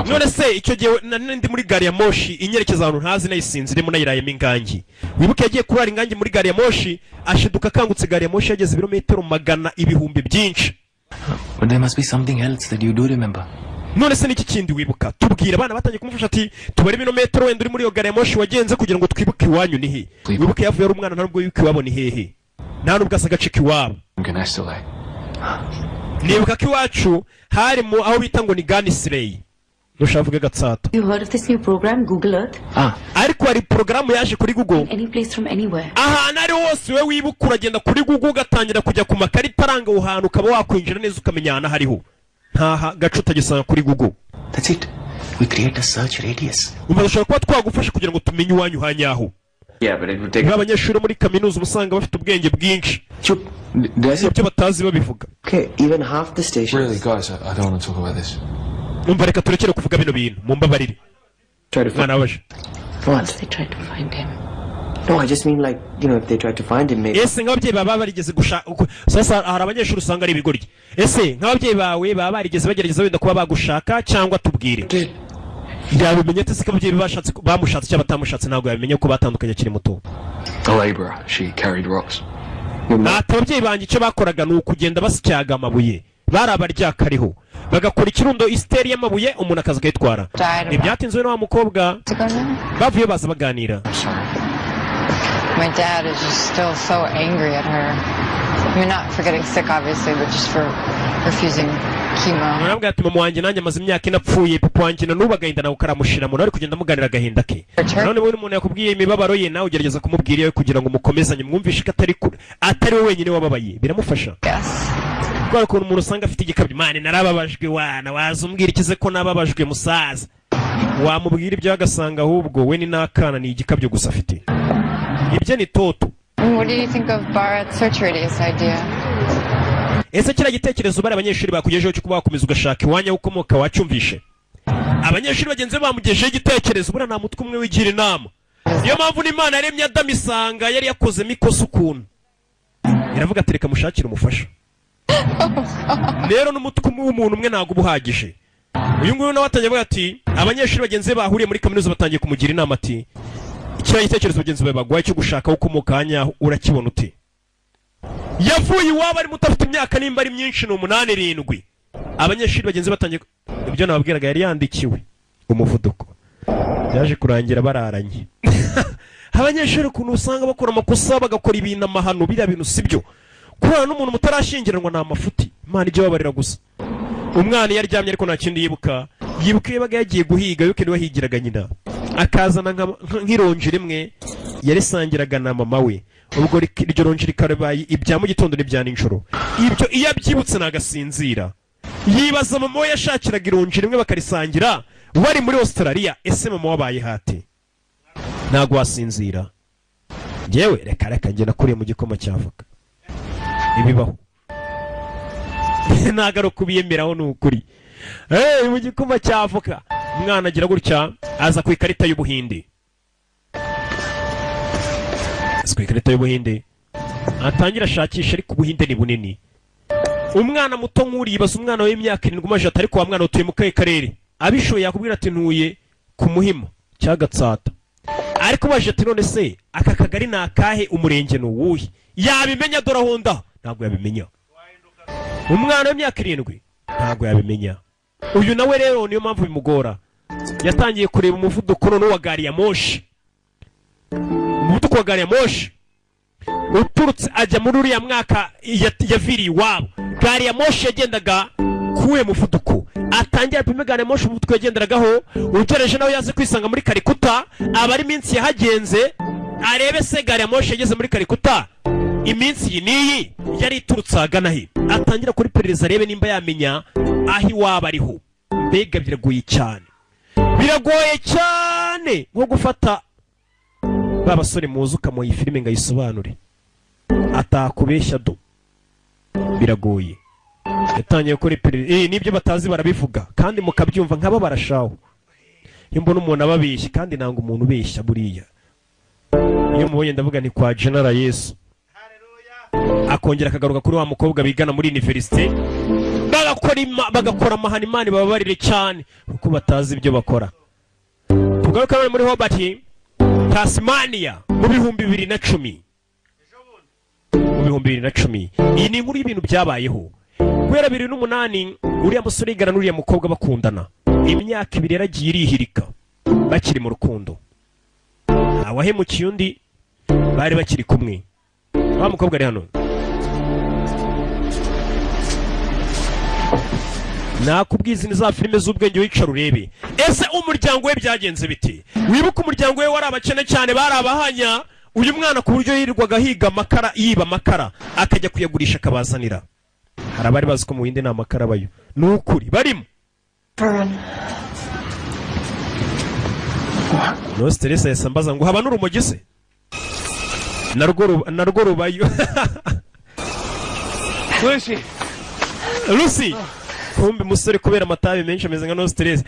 None se icyo gihe ndi muri gari ya moshi inyerekeza ahantu ntazi nayisinziremo nayirayemo ingangi. Wibuke yagiye kurara ingangi muri gari ya moshi ashiduka akangutse gari ya moshi yageze ibirometero magana ibihumbi byinshi. But there must be something else that you do remember. None se niki kindi wibuka tubwira abana batangiye kumufasha ati tubare ibirometero wenda uri muri yo gari ya moshi wagenze kugira ngo twibuke iwanyu ni he. Wibuke yavuye ari umwana ntabwo yuko iwabo ni hehe nta nubwo asagace kiwabo. Nibuka ko iwacu hari mu aho bita ngo ni Ganisley rushavuga Gatsata. You heard of this new program Google Earth? Ariko hari program yaje kuri Google Any place from anywhere. nari hose we wibuka uragenda kuri Google ugatangira kujya ku makarita aranga aho hantu ukaba wakwinjira neza ukamenyana hariho ntaha gace utagisanga kuri Google. That's it. We create a search radius. Umva kuba twagufasha kugira ngo tumenye iwanyu hanyaho. Yeah, but it would take. Abanyeshuri muri kaminuza ubusanga bafite ubwenge bwinshi. Ibyo batazi babivuga. Okay, even half the stations. Really, guys, I don't want to talk about this. Umva reka turekere kuvuga bino bintu mumbabarire. Try to find abaje. What? They tried to find him. No, I just mean like, you know, if they tried to find him maybe. Ese nk'ababyeyi baba barigeze gushaka sasa hari abanyeshuri usanga ari ibigoryi. Ese nk'ababyeyi bawe baba barigeze bagerageza wenda kuba bagushaka cyangwa tubwire. Yabimenye ate sika ababyeyi bashatse bamushatse cyangwa batamushatse ntabwo yabimenye ko batandukanye akiri muto. A laborer, she carried rocks. Ababyeyi banjye icyo bakoraga ni ukugenda basicyaga amabuye. Bari abaryakariho bagakora ikirundo isteri y'amabuye umuntu akaza akayitwara. Ibyatinzwe na wa mukobwa bavuye baza baganira. My dad is just still so angry at her. I mean, not for getting sick, obviously, but just for refusing chemo. Nabwo ati mama wanjye nanjye amaze imyaka inapfuye papa wanjye nanuba agahinda nawe karamushira mu ari kugenda muganira agahinda ke. None buri umuntu yakubwiye imibabaro ye nawe ugerageza kumubwira yo kugira ngo mukomezanye mwumvishe ko atari we wenyine wababaye biramufasha. Yes. Kwa ukuntu umuntu usanga afite igikabyo mane narababajwe wana wazumbwira ikize ko nababajwe musaza wamubwira ibyo agasanga ahubwo we ni nakana ni igikabyo gusa afite. Ibyo ni toto. What do you think of Bharat's search radius idea? Ese kira gitekerezo bari abanyeshuri bakugejeho cyo kuba wakomeza ugashaka iwanya ukomoka wacyumvishe. Abanyeshuri bagenze bamugejeho igitekerezo bura nta mutwe umwe wigira inama. Niyo mpamvu n'Imana yaremye Adam isanga yari yakoze mikosa ukuntu. Iravuga ati reka mushakire umufasha. Rero n'umutwe w'umuntu umwe ntago ubuhagije. Uyu nguyu nawe atangiye ati abanyeshuri bagenze bahuriye muri kaminuza batangiye kumugira inama ati kira gitekerezo bagenzi bawe bagwaye cyo gushaka ukomoka hanya urakibona uti. Yavuye iwabo ari mutafite imyaka nimba ari myinshi no 8-7. Abanyeshuri bagenzi batangiye ibyo nababwiraga yari yandikiwe umuvuduko. Yaje kurangira bararanye. Abanyeshuri kuntu usanga bakora amakosa bagakora ibintu amahano biriya bintu sibyo. Kurana n'umuntu mutarashingiranwa na amafuti. Imana ijye babarira gusa. Umwana yaryamye ariko nta kindi yibuka yabaga yagiye guhiga yuko niwe higiraga nyina, akazana nk'ironji rimwe yarisangiraga na mama we. Ubwo iryo ronji rikabaye ibya mu gitondo n'ibya nijoro. Ibyo iyo abyibutse nagasinzira, yibaza mama we yashakiraga ironji rimwe bakarisangira wari muri Australia, ese mama wabaye hate? Ntago wasinzira. Yewe reka njye nakuriye mu gikoma cy'avoka, ibibaho nagaro kubiyemeraho n'ukuri. Mu gikoma cy'avoka umwana agira gutya, aza ku ikarita y'Ubuhinde. Ku ikarita y'Ubuhinde atangira ashakisha, ariko Ubuhinde ni bunini. Umwana muto nk'uri yibaza umwana w'imyaka 7 umaje atari kwa mwana utuye mu karere, abishoye yakubwira ati ntuye ku Muhima cya Gatsata, ariko baje ati none se aka kagari nakahe, umurenge n'uwuhe? Yabimenya dora honda? Ntabwo yabimenya. Umwana w'imyaka 7 ntabwo yabimenya. Uyu nawe rero niyo mpamvu bimugora. Yatangiye kureba umuvuduko none wa gari ya moshi. Umuvuduko wa gari ya moshi uturutse ajya muri uriya mwaka yaviriye iwabo. Gari ya moshi yagendaga kuwe muvuduko, atangira pime gari ya moshi umuvuduko yagenderagaho, ugereje nawe yaze kwisanga muri Kalikuta. Abari iminsi yahagenze arebe se gari ya moshi yageze muri Kalikuta iminsi iyi niyi yari iturutse agana he. Atangira kuri perereza arebe nimba yamenya aho iwabo ariho. Mbega biragoye cyane, biragoye cyane nko gufata babasore muzi ukamuha filime ngo ayisobanure atakubeshya do, biragoye. Yatangiye kuri perereza nibyo batazi barabivuga kandi mukabyumva nk'aba barashaho. Iyo mbona umuntu ababeshya, kandi nanga umuntu ubeshya buriya, iyo mubonye ndavuga ni kwa General Yesu. Akongera akagaruka kuri wa mukobwa bigana muri university, bagakora amahanimani bababarire cyane kuko batazi ibyo bakora. Tugaruka muri Hobart Tasmania mu 2010. Mu 2010 iyi ni inkuru y'ibintu byabayeho. Guhera 2008 uriya musore yigana n'uriya mukobwa bakundana, imyaka 2 yaragiye irihirika bakiri mu rukundo. Awahemukiye undi bari bakiri kumwe. Wa mukobwa ari hano. Nakubwiza ni za filime z'ubwenge wicara urebe. Ese umuryango we byagenze biti? Wibuka umuryango we wari abakene cyane, bari abahanya. Uyu mwana ku buryo yirirwaga higa amakara, yiba amakara akajya kuyagurisha akabazanira. Hari abari bazi ko mu Buhinde nta makara bayo. Nukuri barimo. No stress yasambaza ngo haba n'urumogi se. Narwo rubayo. Lucy kumbe musore kubera amatabi menshi ameze nka no stress.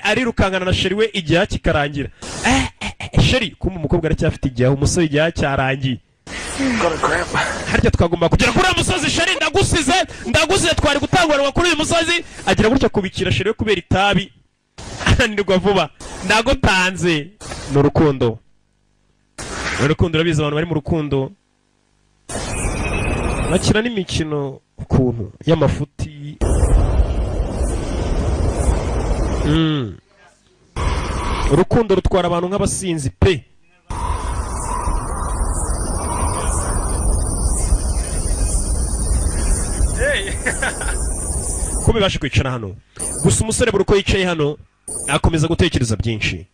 Ari rukangana na sheri we igihe kikarangira. Sheri kumbe umukobwa aracyafite igihe, umusore igihe cyarangiye. Harya twagomba kugera kuri umusozi. Sheri ndagusize twari gutangwa kuri uyu musozi. Agira gutya kubikira sheri we kubera itabi. Ananirwa vuba. Ndagutanze. No rukundo. Urukundo urabizi abantu bari mu rukundo bakina n'imikino ukuntu y'amafuti. Urukundo rutwara abantu nk'abasinzi pe. Kuba bashe kwicara hano gusa umusore buri uko yicaye hano akomeza gutekereza byinshi.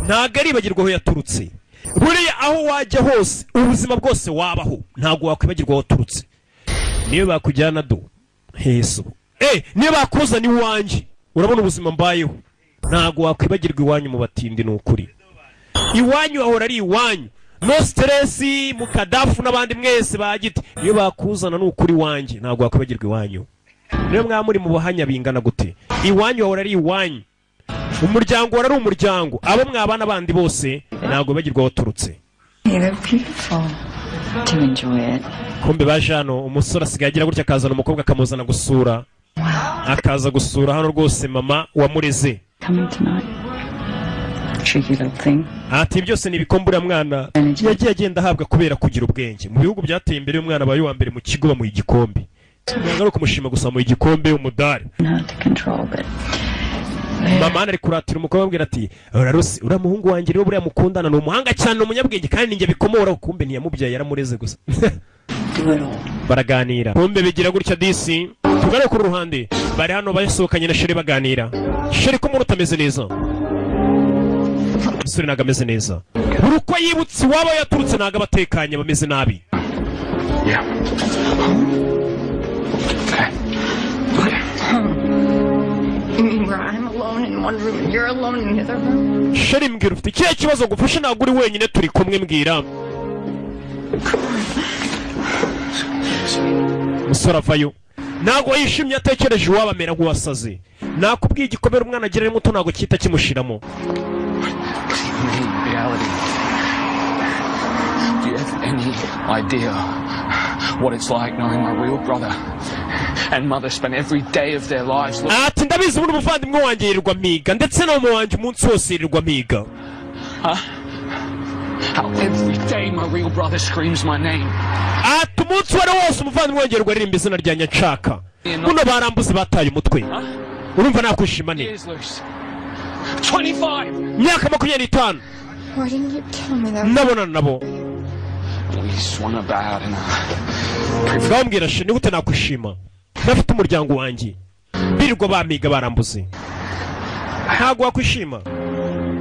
Ntago aribagirwa aho yaturutse. Buriya aho wajya hose ubuzima bwose wabaho ntago wakwibagirwa aho waturutse. Niyo bakujyana do Yesu, niyo bakuzana iwanjye urabona ubuzima mbayeho, ntago wakwibagirwa iwanyu mu batindi. N'ukuri iwanyu ahora ari iwanyu, no stress mu Kadafu n'abandi mwese bagite. Niyo bakuzana n'ukuri iwanjye ntago wakwibagirwa iwanyu. Niyo mwamuri mu buhanya bingana gute, iwanyu ahora ari iwanyu. Umuryango wari umuryango, abo mwabana bandi bose ntago bagirwa waturutse. Kumbe bajano umusore asigaye agira gutya akazana umukobwa akamuzana gusura. Akaza gusura hano rwose mama wamureze. Ati byose ni ibikombura mwana yagiye agenda ahabwa kubera kugira ubwenge. Mu bihugu byateye imbere umwana abaye wa mbere mu kigo bamuha igikombe. Ngaro kumushima gusa mu igikombe umudari. Mama ari kuratira umukobwa ambwira ati Rusi ura muhungu wanjye rero buriya mukundana ni umuhanga cyane umunyabwenge kandi ninjye bikomora. Kumbe ntiyamubyaye yaramureze gusa. baraganira kumbe bigira gutya disi tugare ku ruhande bari hano basohokanye na Sheri baganira Sheri ko umuntu utameze neza umusore ntago ameze neza buri uko yibutse iwabo yaturutse ntago abatekanye bameze nabi Yeah. Okay. You mean where I'm alone in one room and you're alone in the other room? Sheri mbwira ufite ikihe kibazo ngufashe ntabwo uri wenyine turi kumwe mbwira umusore avayo ntabwo yishimye atekereje iwabo amera nk'uwasaze nakubwiye igikomere umwana agira ari muto ntabwo cyita kimushiramo Reality. Do you have any idea what it's like knowing my real brother and mother spend every day of their lives ati ndabizi ubundi umuvandimwe wanjye yirirwa mpiga ndetse no mu wanjye umunsi wose yirirwa mpiga how every day my real brother screams my name ati umunsi wari wose umuvandimwe wanjye yirirwa aririmba izina rya Nyanshaka buno barambuze bataye umutwe urumva nakwishima ne 25 myaka 25 Why didn't you tell me that? nabona nabo we swung about in a ngambwira Sheri gute nakwishima nafite umuryango wanjye birirwa bamiga barambuze ntago wakwishima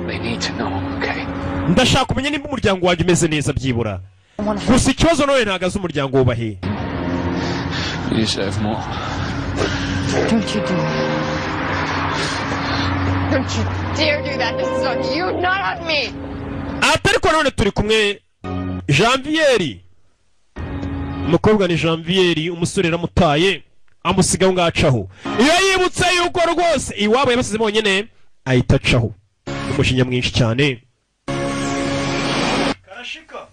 they need to know, okay? ndashaka kumenya nimba umuryango wanjye umeze neza byibura gusa ikibazo nawe ntagaze umuryango wubahe You deserve more. Don't you do it. Don't you dare do that. This is on you, not on me. atariko none turi kumwe Janvier umukobwa ni Janvier umusore ramutaye amusigaho ngacaho iyo yibutse yuko rwose iwabo yabasize bonyene ahita acaho umushinya mwinshi cyane karashika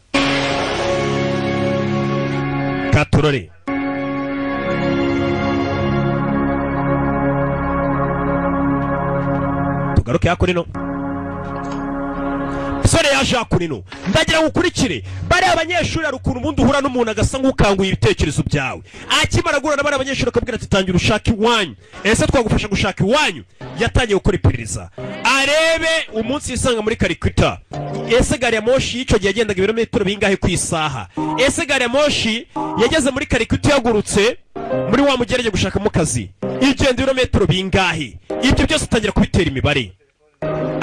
katurore tugaruke hakurino sore yaje hakurino ndagira ngo ukurikire bari abanyeshuri ari ukuntu ubundi uhura n'umuntu agasa nk'ukanguye ibitekerezo byawe akimara guhura bari abanyeshuri akabwira ati tangira ushaka iwanyu ese twagufasha gushaka iwanyu yatangiye gukora iperereza arebe umunsi yisanga muri Calcutta ese gari ya moshi y'icyo gihe yagendaga ibirometero bingahe ku isaha ese gari ya moshi yageze muri Calcutta yagurutse muri wa mugerege gushakamo kazi igenda ibirometero bingahe ibyo byose atangira kubitera imibare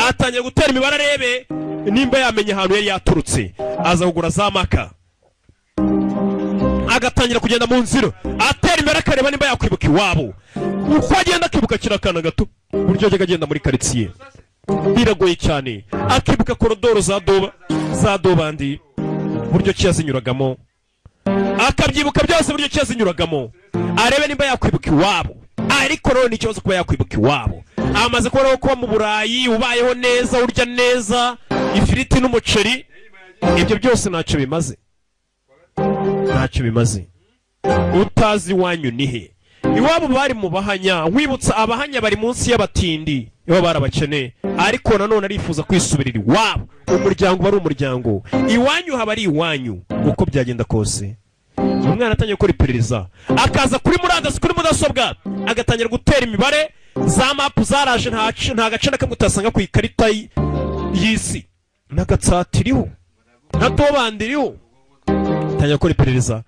atangira gutera imibare arebe nimba yamenye ahantu yari yaturutse aza kugura za maka agatangira kugenda mu nzira atera imbere akareba nimba yakwibuka iwabo uko agenda akibuka kirakana gato buryo ajya agenda muri quartier biragoye cyane akibuka korodoro za dobandi buryo cyazinyuragamo akabyibuka byose buryo cyazinyuragamo arebe nimba yakwibuka iwabo ariko rero n'ikibazo kuba yakwibuka iwabo amaze kubona ko mu Burayi ubayeho neza urya neza ifiriti n'umuceri ibyo byose ntacyo bimaze utazi iwanyu nihe iwabo bari mu bahanya wibutsa abahanya bari munsi y'abatindi ibo barabakene ariko nanone arifuza kwisubirira iwabo umuryango bari umuryango iwanyu haba ari iwanyu uko byagenda kose umwana atangiye gukora iperereza akaza kuri murandasi kuri mudasobwa agatangira gutera imibare za mapu zaraje nta gace nakamwe utasanga ku ikarita y'isi n'agatsatiriho nta tobandiriho atangiye gukora iperereza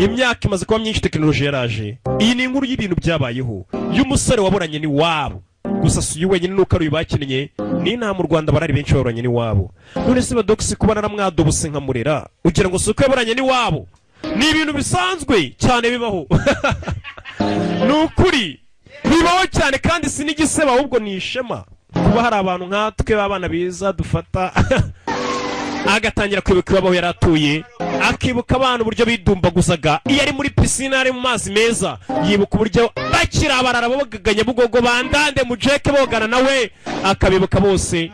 imyaka imaze kuba myinshi tekinoloji yaraje iyi ni inkuru y'ibintu byabayeho y'umusore waburanye n'iwabo gusa si uyu wenyine nuko ari uyu bakinnye n'inaha mu Rwanda barari benshi baburanye n'iwabo none se badogisi kuba naramwadobuse nkamurera ugira ngo si uko yaburanye n'iwabo ni ibintu bisanzwe cyane bibaho ni ukuri bibaho cyane kandi si n'igiseba ahubwo ni ishema kuba hari abantu nkatwe b'abana biza dufata agatangira kwibuka iwabo yari atuye akibuka abana uburyo bidumbaguzaga iyo ari muri pisine ari mu mazi meza yibuka uburyo bakira abarara bogaganya Nyabugogo bandande mu jeke bogana nawe akabibuka bose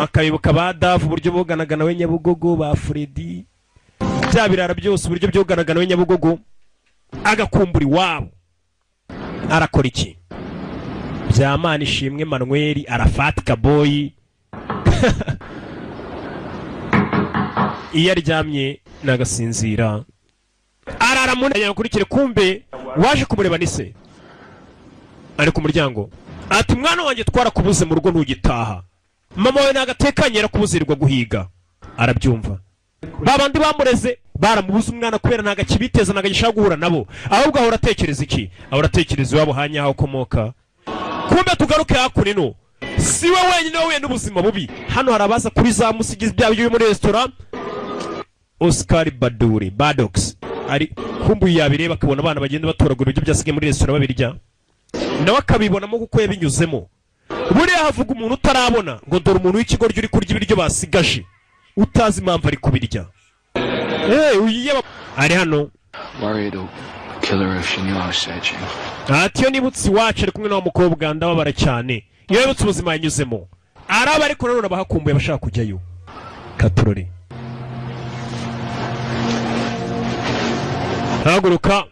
akabibuka ba Davu uburyo boganaga nawe Nyabugogo ba Freddy bya birara byose uburyo byoganaga nawe Nyabugogo agakumbura iwabo arakora iki Byamana Ishimwe Manuel arafatika boy iyo aryamye nagasinzira arara mu nyakurikire kumbe waje kumureba nise ari ku muryango ati mwana wanjye twarakubuze mu rugo ntugitaha mama we nagatekanye yarakubuzirirwa guhiga arabyumva babandi bamureze baramubuza umwana kubera ntago akibiteza ntago agishaka guhura nabo, ahubwo ahora atekereza iki? Ahora atekereza iwabo hanya aho ukomoka. Kumbe tugaruke hakurino, si we wenyine wahuye n'ubuzima bubi. Hano hari abaza kuri za musigizi byabo byo muri restaurant. Oscar Badox ari kumbuye yabireba akabona abana bagenda batoragura ibyo byasigaye muri restaurant babirya, nawe akabibonamo kuko yabinyuzemo. Buriya havuga umuntu utarabona ngo dore umuntu w'ikigoryi uri kurya ibiryo basigaje utazi impamvu ari kubirya. Ari hano atiyo nibutse iwacu ari kumwe n'uwo mukobwa ndababara cyane, iyo yibutse ubuzima yanyuzemo. Araba ariko nanone abahakumbuye bashaka kujyayo. Katurori haguruka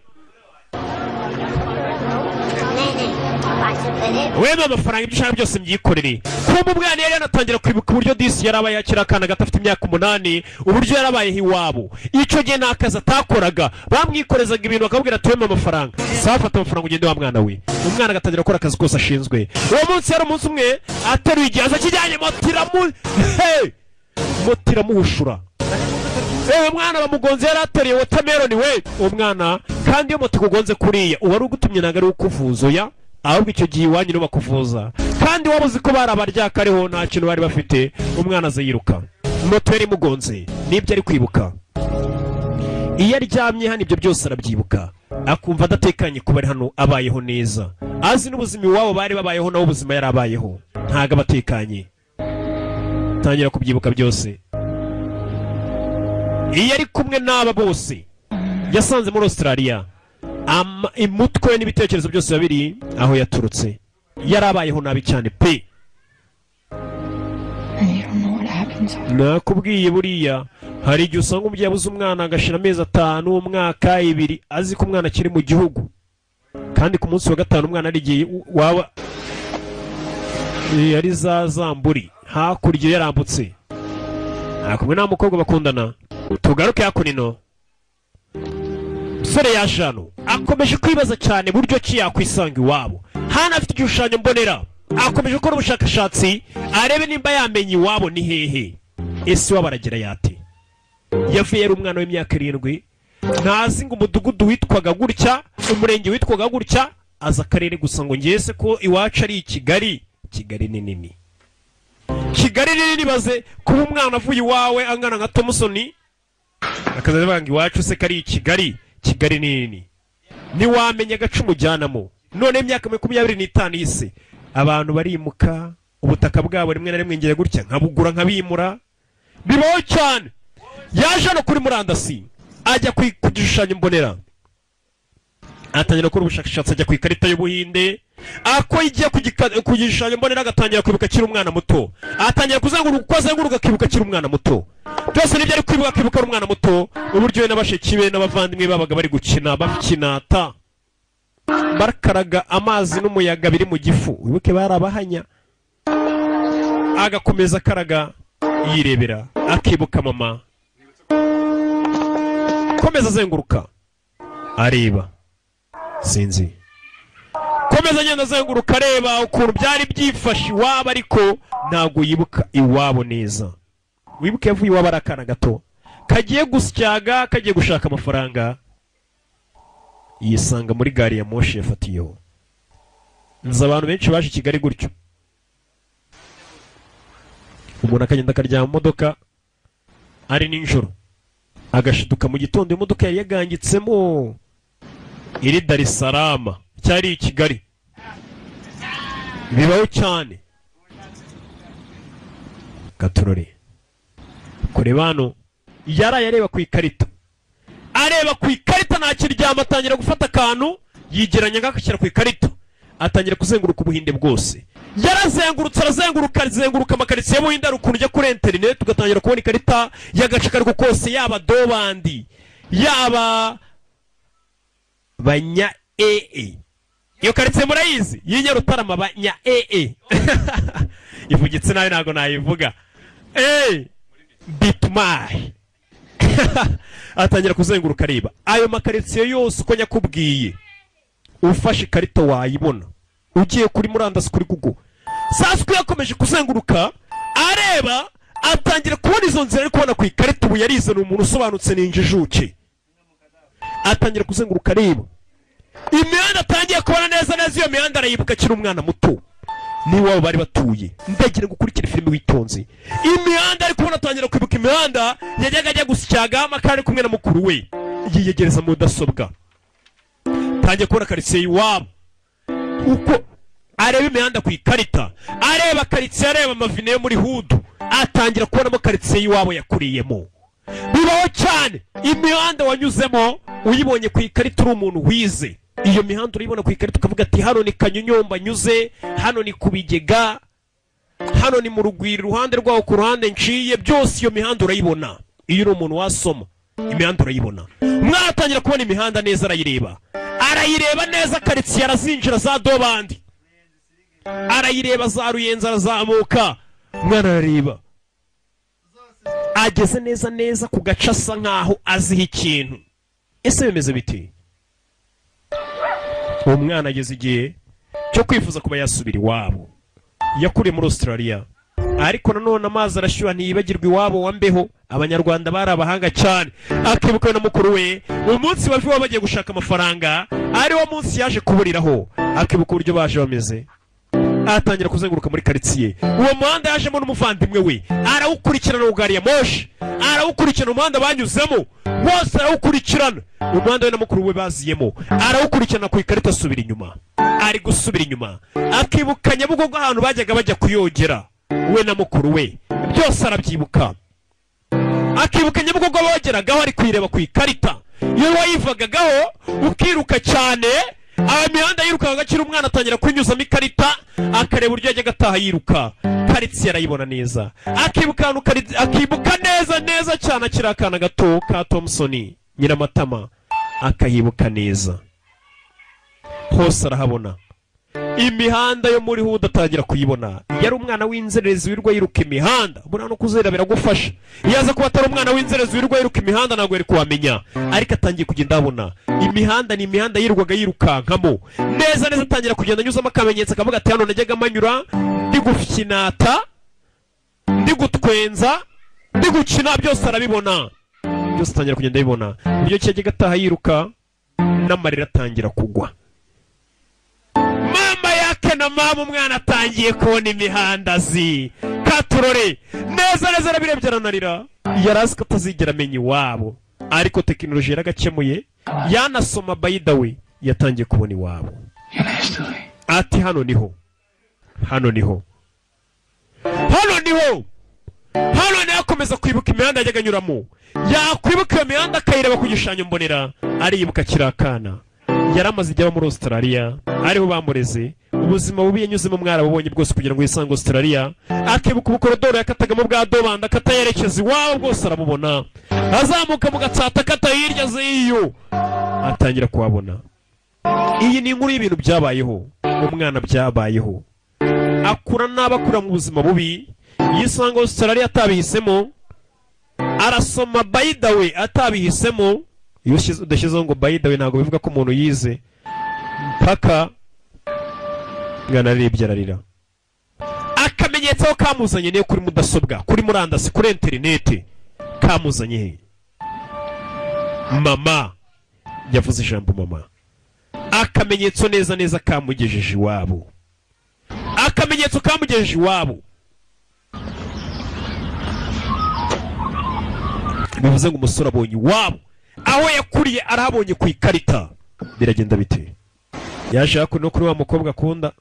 wema amafaranga ibyo ushaka byose mbyikorere. Kumbe umwana yari yanatangira kwibuka uburyo disi yarabaye akiri akana gato afite imyaka 8, uburyo yarabayeho iwabo. Icyo gihe nta kazi atakoraga, bamwikorezaga ibintu bakabwira ati wema amafaranga, safata amafaranga ugende wa mwana we. Umwana agatangira gukora akazi kose ashinzwe. Uwo munsi yari umunsi umwe ateruye igihaza kijyanye motiramuhushura. Mwana bamugonze yari ateriye watermelon we. Umwana kandi iyo moto kugonze kuriya uwari ugutumye ntago ari ukuvuza oya, ahubwo icyo gihe iwanyu nibo bakuvuza. Kandi wabuze ko barabaryaka ariho nta kintu bari bafite. Umwana azayiruka, moto yari imugonze, nibyo ari kwibuka. Iyo aryamye hano ibyo byose arabyibuka, akumva adatekanye kuba ari hano abayeho neza, azi n'ubuzima iwabo bari babayeho nawe ubuzima yari abayeho ntago abatekanye. Tangira kubyibuka byose. Iyo ari kumwe n'aba bose yasanze muri Australia, imutwe n'ibitekerezo byose babiri aho yaturutse. Yarabayeho nabi cyane pe. Nakubwiye buriya hari igihe usanga umubyeyi abuze umwana agashira amezi 5, umwaka, 2 azi ko umwana akiri mu gihugu, kandi ku munsi wa 5 umwana arigiye waba yari zamburi hakurya yarambutse. Akumwe na mukobwa bakundana. Tugaruke hakunino. Sore ya Jano akomeje kwibaza cyane buryo ki yakwisanga iwabo. Hana afite igishushanyo mbonera, akomeje gukora ubushakashatsi arebe nimba yamenye iwabo ni hehe. Ese wabaragira yate? Yavuye ari umwana w'imyaka 7, ntazi ngo umudugudu witwaga gutya, umurenge witwaga gutya, aza akarere gusa ngo ngese ko iwacu ari Kigali. Kigali ni nini. Kigali nini baze kuba umwana avuye iwawe angana nka Thompson akaza banga iwacu se kari Kigali. Kigali nini ni wamenye agacu mujyanamo. None imyaka 25 ise abantu barimuka, ubutaka bwabo rimwe na rimwe ngiye gutya nkabugura nkabimura, bibaho cyane. Yaje no kuri murandasi ajya kugishushanyo mbonera, atangira gukora ubushakashatsi ajya ku ikarita y'Ubuhinde, ako igiye kugishushanyo mbonera agatangira kwibuka kiri umwana muto, atangira kuzenguruka uko azenguruka akibuka kiri umwana muto. Byose nibyo ari kwibuka ari umwana muto, uburyo n'abasheki be n'abavandimwe babaga bari gukina bakinata barakaraga amazi n'umuyaga biri mu gifu. Wibuke barabahanya, agakomeza karaga yirebera akibuka mama, komeza azenguruka areba sinzi, komeza agenda azenguruka areba ukuntu byari byifashe iwabo, ariko ntago yibuka iwabo neza. Wibuke yavuye iwabo arakana gato kagiye gusyaga, kagiye gushaka amafaranga, yisanga muri gari ya moshi yafatiyeho. Nza abantu benshi baje Kigali gutyo, umuntu akagenda akaryama mu modoka ari ninjoro, agashiduka mu gitondo imodoka yari yagangitsemo iri Dar es Salaam cyari Kigali. Bibaho cyane. Katurori kureba hano yaraye areba ku ikarita, areba ku ikarita ntakiryama, atangira gufata akantu yigeranya ngakashyira ku ikarita, atangira kuzenguruka Ubuhinde bwose. Yarazengurutse arazenguruka amakaritsiye y'Ubuhinde, ukuntu ujya kuri internet ugatangira kubona ikarita y'agace kariko kose, yaba Dobandi yaba banya iyo karitsiye murayizi y'Inyarutarama banya ivugitse nawe ntago nayivuga Bitmai. Atangira kuzenguruka areba ayo makaritsiye yose uko nyakubwiye. Ufashe ikarita wayibona ugiye kuri murandasi kuri Google. Sasa yakomeje kuzenguruka areba atangira kubona izo nzira ari kubona ku ikarita ubu yarizana umuntu usobanutse n'injijuke atangira kuzenguruka areba imihanda atangiye kubona neza neza iyo mihanda arayibuka akiri umwana muto niwabo bari batuye ndagira gukurikira filime witonze imihanda ari kubona atangira kwibuka imihanda yajyaga ajya gusyaga amakara ari kumwe na mukuru we yiyegereza mudasobwa tangiye kubona karitsiye iwabo uko areba imihanda ku ikarita areba karitsiye areba amavine yo muri hudu atangira kubonamo karitsiye iwabo yakuriyemo bibaho cyane imihanda wanyuzemo uyibonye ku ikarita uri umuntu wize iyo mihanda urayibona ku ikarita ukavuga ati hano ni Kanyonyomba nyuze hano ni ku Bigega hano ni mu Rugwiro iruhande rwaho ku ruhande nciye byose iyo mihanda urayibona iyo uri umuntu wasoma imihanda urayibona umwana atangira kubona imihanda neza arayireba neza karitsiye arazinjira za Dobandi arayireba za Ruyenzi arazamuka umwana arareba ageze neza neza ku gace asa nkaho aziho ikintu ese bimeze biti uwo mwana ageze igihe cyo kwifuza kuba yasubira iwabo yakuriye muri Australia ariko nanone amazi arashyuha ntiyibagirwa iwabo wa Mbeho abanyarwanda bari abahanga cyane akibuka na mukuru we umunsi bavuye bagiye gushaka amafaranga ari wo munsi yaje kuburiraho akibuka uburyo baje bameze atangira kuzenguruka muri karitsiye uwo muhanda yajemo n'umuvandimwe we arawukurikirana ugari ya moshi arawukurikirana umuhanda banyuzemo wose arawukurikirana umuhanda we na mukuru we baziyemo arawukurikirana ku ikarita asubira inyuma ari gusubira inyuma akibuka Nyabugogo ahantu bajyaga bajya kuyogera we na mukuru we byose arabyibuka akibuka Nyabugogo bogeragaho ari kwireba ku ikarita iyo wayivagagaho ukiruka cyane imihanda yiruka agakira umwana atangira kwinyuzamo ikarita akareba uburyo yajyaga ataha yiruka karitsiye arayibona neza akibuka neza cyane akiri akana gato ka Thompson Nyiramatama akayibuka neza hose arahabona imihanda yo muri Huda atangira kuyibona yari umwana w'inzererezi wirwa yiruka imihanda buriya no kuzera biragufasha iyo aza kuba atari umwana w'inzererezi wirwa yiruka imihanda ntabwo yari kuwamenya ariko atangiye kugenda abona imihanda ni imihanda yirwaga yirukankamo neza atangira kugenda anyuzamo akamenyetso akavuga ati hano najyaga manyura ndi gufinata ndi gutwenza ndi gukina byose arabibona byose atangira kugenda abibona uburyo cyajyaga ataha yiruka n'amarira atangira kugwa na mama umwana atangiye kubona imihanda katurore neza arabirebye aranarira yarazi ko atazigera amenya iwabo ariko tekinoloji yaragakemuye yanasoma by the way yatangiye kubona iwabo ati hano niho akomeza kwibuka imihanda yajyaga anyuramo yakwibuka iyo mihanda akayireba ku gishushanyo mbonera aribuka kirakana yaramaze igihe muri Australia ariho bamureze ubuzima bubi yanyuzemo mwarabonye bwose kugira ngo yisange Australia akibuka ubukorodoro yakatagamo bwa Dobanda akatayerekeza iwabo bwose arabubona azamuka mu gatsata akatahirya ziyo atangira kuhabona iyi ni inkuru y'ibintu byabayeho umwana byabayeho akura n'abakura mu buzima bubi yisanga Australia atabihisemo arasoma by the way atabihisemo iyo udashyizeho ngo by the way ntabwo bivuga ko umuntu yize mpaka ngana arebye ararira akamenyetso ko kamuzanye niyo kuri mudasobwa kuri murandasi kuri interineti kamuzanye he mama yavuze ijambo mama akamenyetso neza kamugejeje iwabo akamenyetso kamugejeje iwabo bivuze ngo umusore abonye iwabo aho yakuriye arahabonye ku ikarita biragenda bite yaje no kuri wa mukobwa akunda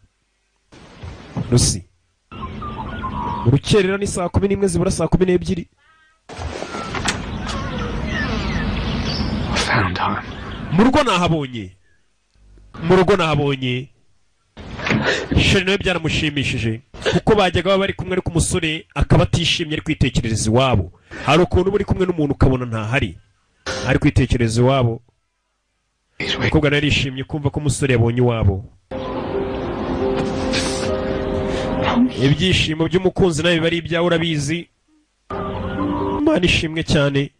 Lucy urukerera ni saa 11 zibura saa 12 mu rugo nahabonye sheri nawe byaramushimishije kuko bajyaga bari kumwe ariko umusore akaba atishimye ari kwitekerereza iwabo hari ukuntu buri kumwe n'umuntu ukabona ntahari ari kwitekereza iwabo umukobwa nawe yarishimye kumva ko umusore yabonye iwabo ibyishimo by'umukunzi nawe biba ari ibyawe urabizi Imana ishimwe cyane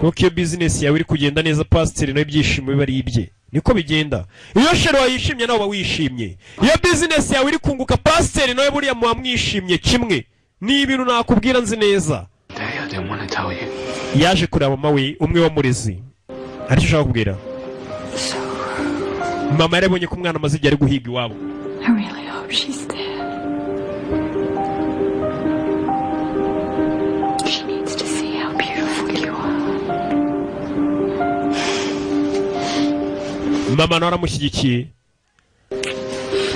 kuko iyo bizinesi yawe iri kugenda neza pasiteri nawe ibyishimo biba ari ibye niko bigenda iyo sheri wayishimye nawe uba wishimye iyo bizinesi yawe iri kunguka pasiteri nawe buriya muba mwishimye kimwe ni ibintu nakubwira nzi neza. Daddy, I didn't want to tell you. Yaje kureba mama we umwe wa murezi. Aricyo ushaka kubwira? Mama yarebonye ko umwana amaze igihe ari guhiga iwabo. I really hope she's dead. She needs to see how beautiful you are. Mama nawe aramushyigikiye.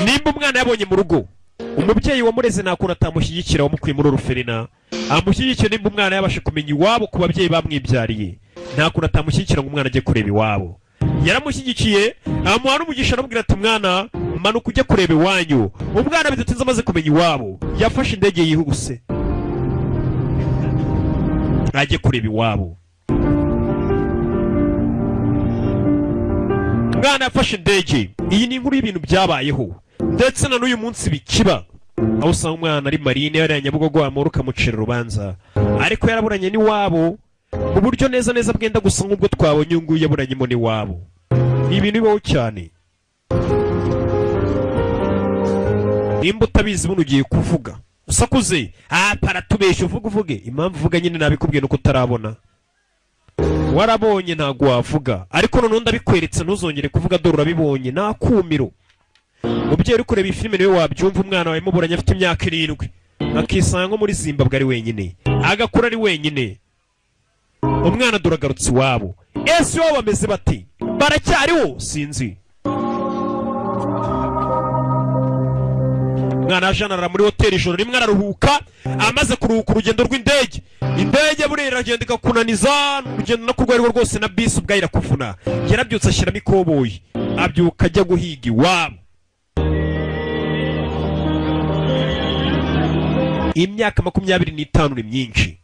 Nimba umwana yabonye mu rugo, umubyeyi wamureze ntakunda atamushyigikira wamukuye muri uruferina. Amushyigikiye nimba umwana yabashe kumenya iwabo ku babyeyi bamwibyariye. Ntakunda atamushyigikira ngo umwana ajye kureba iwabo. Yaramushyigikiye, amuha n'umugisha aramubwira ati mwana, manuka ujye kureba iwanyu. Umwana bidatinze amaze kumenya iwabo, yafashe indege yihuse. Ajye kureba iwabo. Umwana yafashe indege. Iyi ni inkuru y'ibintu byabayeho. Ndetse na n'uyu munsi bikiba. Aho usanga umwana ari marine yari Nyabugogo amuruka mucira urubanza. Ariko yaraburanye n'iwabo. Mu buryo neza neza bwenda gusa nk'ubwo twabonye uyu nguyu yaburanyemo n'iwabo. Ni ibintu bibaho cyane. Nimba utabizi buno ugiye kuvuga. Usakuze. Paratubeshe uvuge. Impamvu uvuga nyine nabikubwiye nuko utarabona. Warabonye ntago wavuga. Ariko none ndabikweretse ntuzongere kuvuga dore urabibonye. Nakumiro. Mubyeyi uri kureba ifilime niwe wabyumva umwana wawe muburanye afite imyaka 7. Akisanga nko muri Zimbabwe ari wenyine. Agakura ari wenyine. Umwana duragarutse iwabo. Ese wabo bameze bati? Baracyariho sinzi. Umwana ajanara muri hoteli ijoro rimwe araruhuka. Amaze kuruhuka urugendo rw'indege. Indege buri iragenda ikakunaniza. Urugendo no kurwego rwose na bisi ubwayira kuvuna. Yarabyutse ashyiramo ikoboyi. Abyuka ajya guhiga iwabo. Imyaka 25 ni myinshi.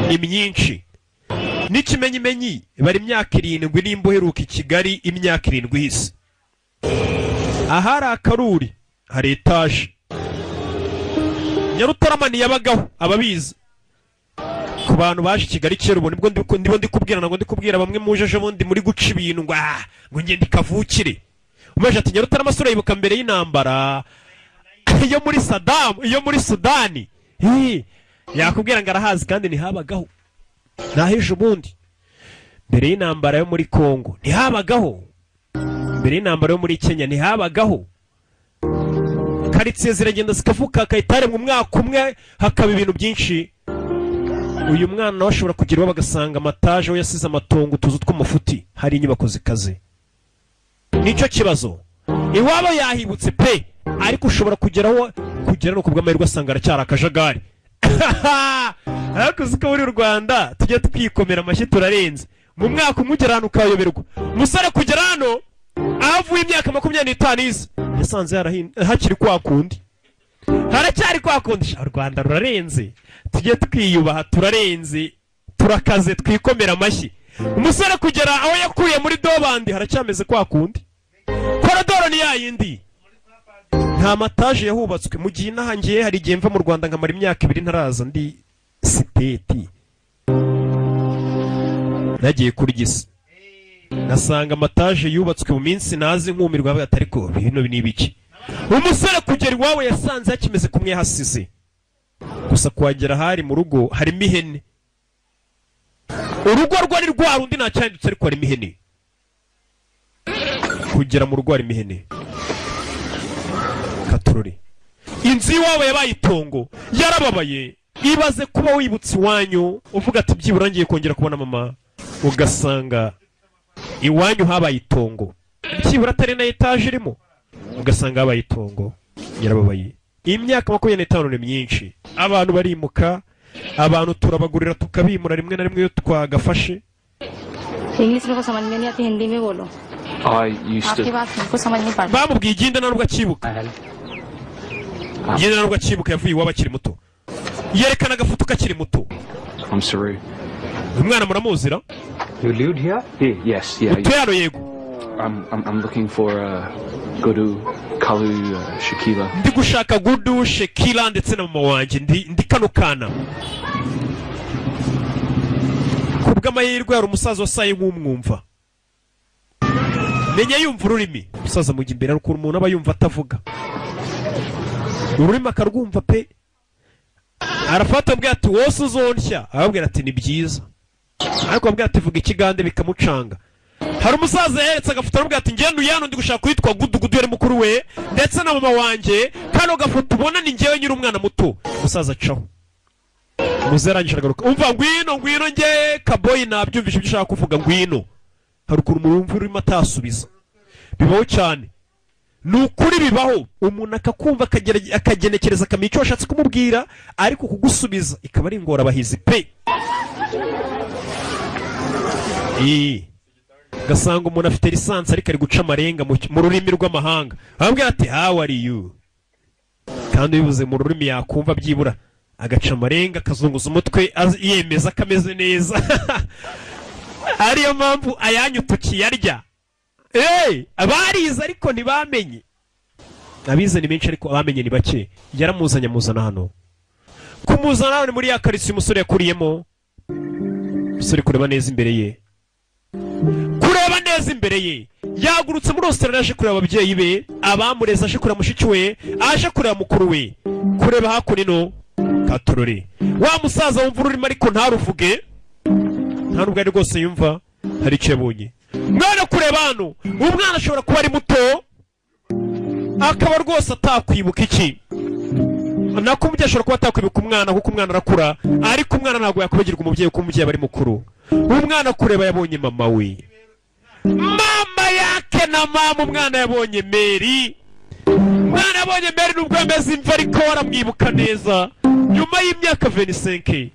Ni myinshi. N'ikimenyimenyi bari imyaka 7 nimba uheruka i Kigali imyaka 7 hisi. Ahari akaruri hari etaje. Nyarutarama yabagaho ababizi. Ku bantu baje Kigali kera ubu nibwo ndi kubwira bamwe mujeje bundi muri guca ibintu ngo ngende kavukire. Umaje ati Nyarutarama sura yibuka mbere y'intambara iyo muri Saddam iyo muri Sudani. Yakubwira ngo arahazi kandi ntihabagaho. Naheje ubundi mbere y'intambara yo muri Kongo ntihabagaho. Mbere y'intambara yo muri Kenya ntihabagaho. Karitsiye ziragenda zikavuka kayitare mu mwaka umwe hakaba ibintu byinshi. Uyu mwana nawe ashobora kugira iwabo bagasanga amataje aho yasize amatongo utuzu tw'umufuti hari inyubako zikaze. Nicyo kibazo. Iwabo yahibutse pe ariko ushobora kugera no kubw'amahirwe asanga aracyari akajagari. Ariko uziko muri Rwanda tujye twikomera amashyi turarenze. Mu mwaka umugera hano ukayoberwa. Umusore kugera hano avuye imyaka 25 yasanze hakiri kwa kundi. Haracyari kwa kundi. Rwanda rurarenze. Tujye twiyubaha turarenze. Turakaze twikomera amashyi. Umusore kugera aho yakuye muri dobandi haracyameze kwa kundi. Korodoro ni yayindi. Nta mataje yahubatswe mu gihe nahangiye hari igihe mva mu Rwanda nkamara imyaka 2 ntaraza ndi siteti. Nagiye kuri Gisa. Nasanga amataje yubatswe mu minsi nazi nkumirwa batari ko bino binibiki. Umusore kugera iwawe yasanze yakimeze kumwe hasize. Gusa kwagera hari mu rugo harimo ihene. Urugo rwari rwa rundi nta cyanditse ariko harimo ihene. Kugera mu rugo harimo ihene. Katurore. Inzu iwawe yabaye itongo. Yarababaye. Ibaze kuba wibutse iwanyu uvuga ati byibura ngiye kongera kubona mama ugasanga iwanyu habaye itongo. Byibura atari na etage irimo ugasanga habaye itongo. Yarababaye. Imyaka 25 ni myinshi. Abantu barimuka, abantu turabagurira tukabimura rimwe na rimwe yo twagafashe. English को समझ में नहीं आती हिंदी में बोलो. I used आपकी to. बात हमको समझ नहीं पड़ती. Bamubwiye igenda narubwo akibuka. Igenda narubwo akibuka yavuye iwabo akiri muto. Yerekana agafoto kakiri muto. I'm sorry. Umwana muramuzira? You lived here? Yes, yeah. Utero yego. I'm looking for Gudu, Kalu, Shakila. Ndi gushaka Gudu, Shakila ndetse na mama wanje ndi kano kana. Kubw'amahirwe hari umusaza wasaye nk'umwumva. Menya yumva ururimi. Umusaza mu gimbere ariko umuntu aba yumva atavuga. Ururimi akarwumva pe. arafata abwira ati wose uzonsya, arabwira ati ni byiza, ariko abwira ati vuga ikigande bikamucanga. Hari umusaza yeretse agafoto arabwira ati ngende uyano ndi gushaka kwitwa Gudugudu yari mukuru we ndetse na mama wanjye, kano gafoto ubona ni njyewe nyiri umwana muto. Umusaza caho muzeranyisha agaruka, umva ngwino nge kaboyi nabyumvishe ibyo ushaka kuvuga ngwino. Hari ukuntu umurumva urimo atasubiza, bibaho cyane, ni ukuri bibaho, umuntu akakumva akagenekereza akamenya icyo washatse kumubwira, ariko kugusubiza ikaba ari ingorabahizi pe. Gasanga umuntu afite lisansi ariko ari guca amarenga mu rurimi rw'amahanga, arabwira ati how are you, kandi bivuze mu rurimi yakumva byibura, agaca amarenga akazunguza umutwe yemeza akameze neza. Ariyo mpamvu ayanyu tukiyarya. Abarize ariko ntibamenye, abize ni benshi ariko abamenye ni bake. Yaramuzanye amuzana hano, kumuzana hano muri ya karitsiye umusore yakuriyemo. Umusore kureba neza imbere ye, yagurutse muri Australia aje kureba ababyeyi be, abamureze aje kureba mushiki we, aje kureba mukuru we, kureba hakuno katorore. Wa musaza wumva ururimi ariko ntaruvuge, nta nubwo ari rwose yumva hari icyo yabonye. Mwana kureba hano, umwana ashobora kuba ari muto akaba rwose atakwibuka iki, nako umubyeyi ashobora kuba atakwibuka umwana kuko umwana arakura, ariko umwana ntabwo yakubagirwa umubyeyi kuko umubyeyi aba ari mukuru. Umwana kureba yabonye mama we, mama yake na mama. Umwana yabonye Mary, umwana yabonye Mary nubwo yameze imva ariko waramwibuka neza. Nyuma y'imyaka 25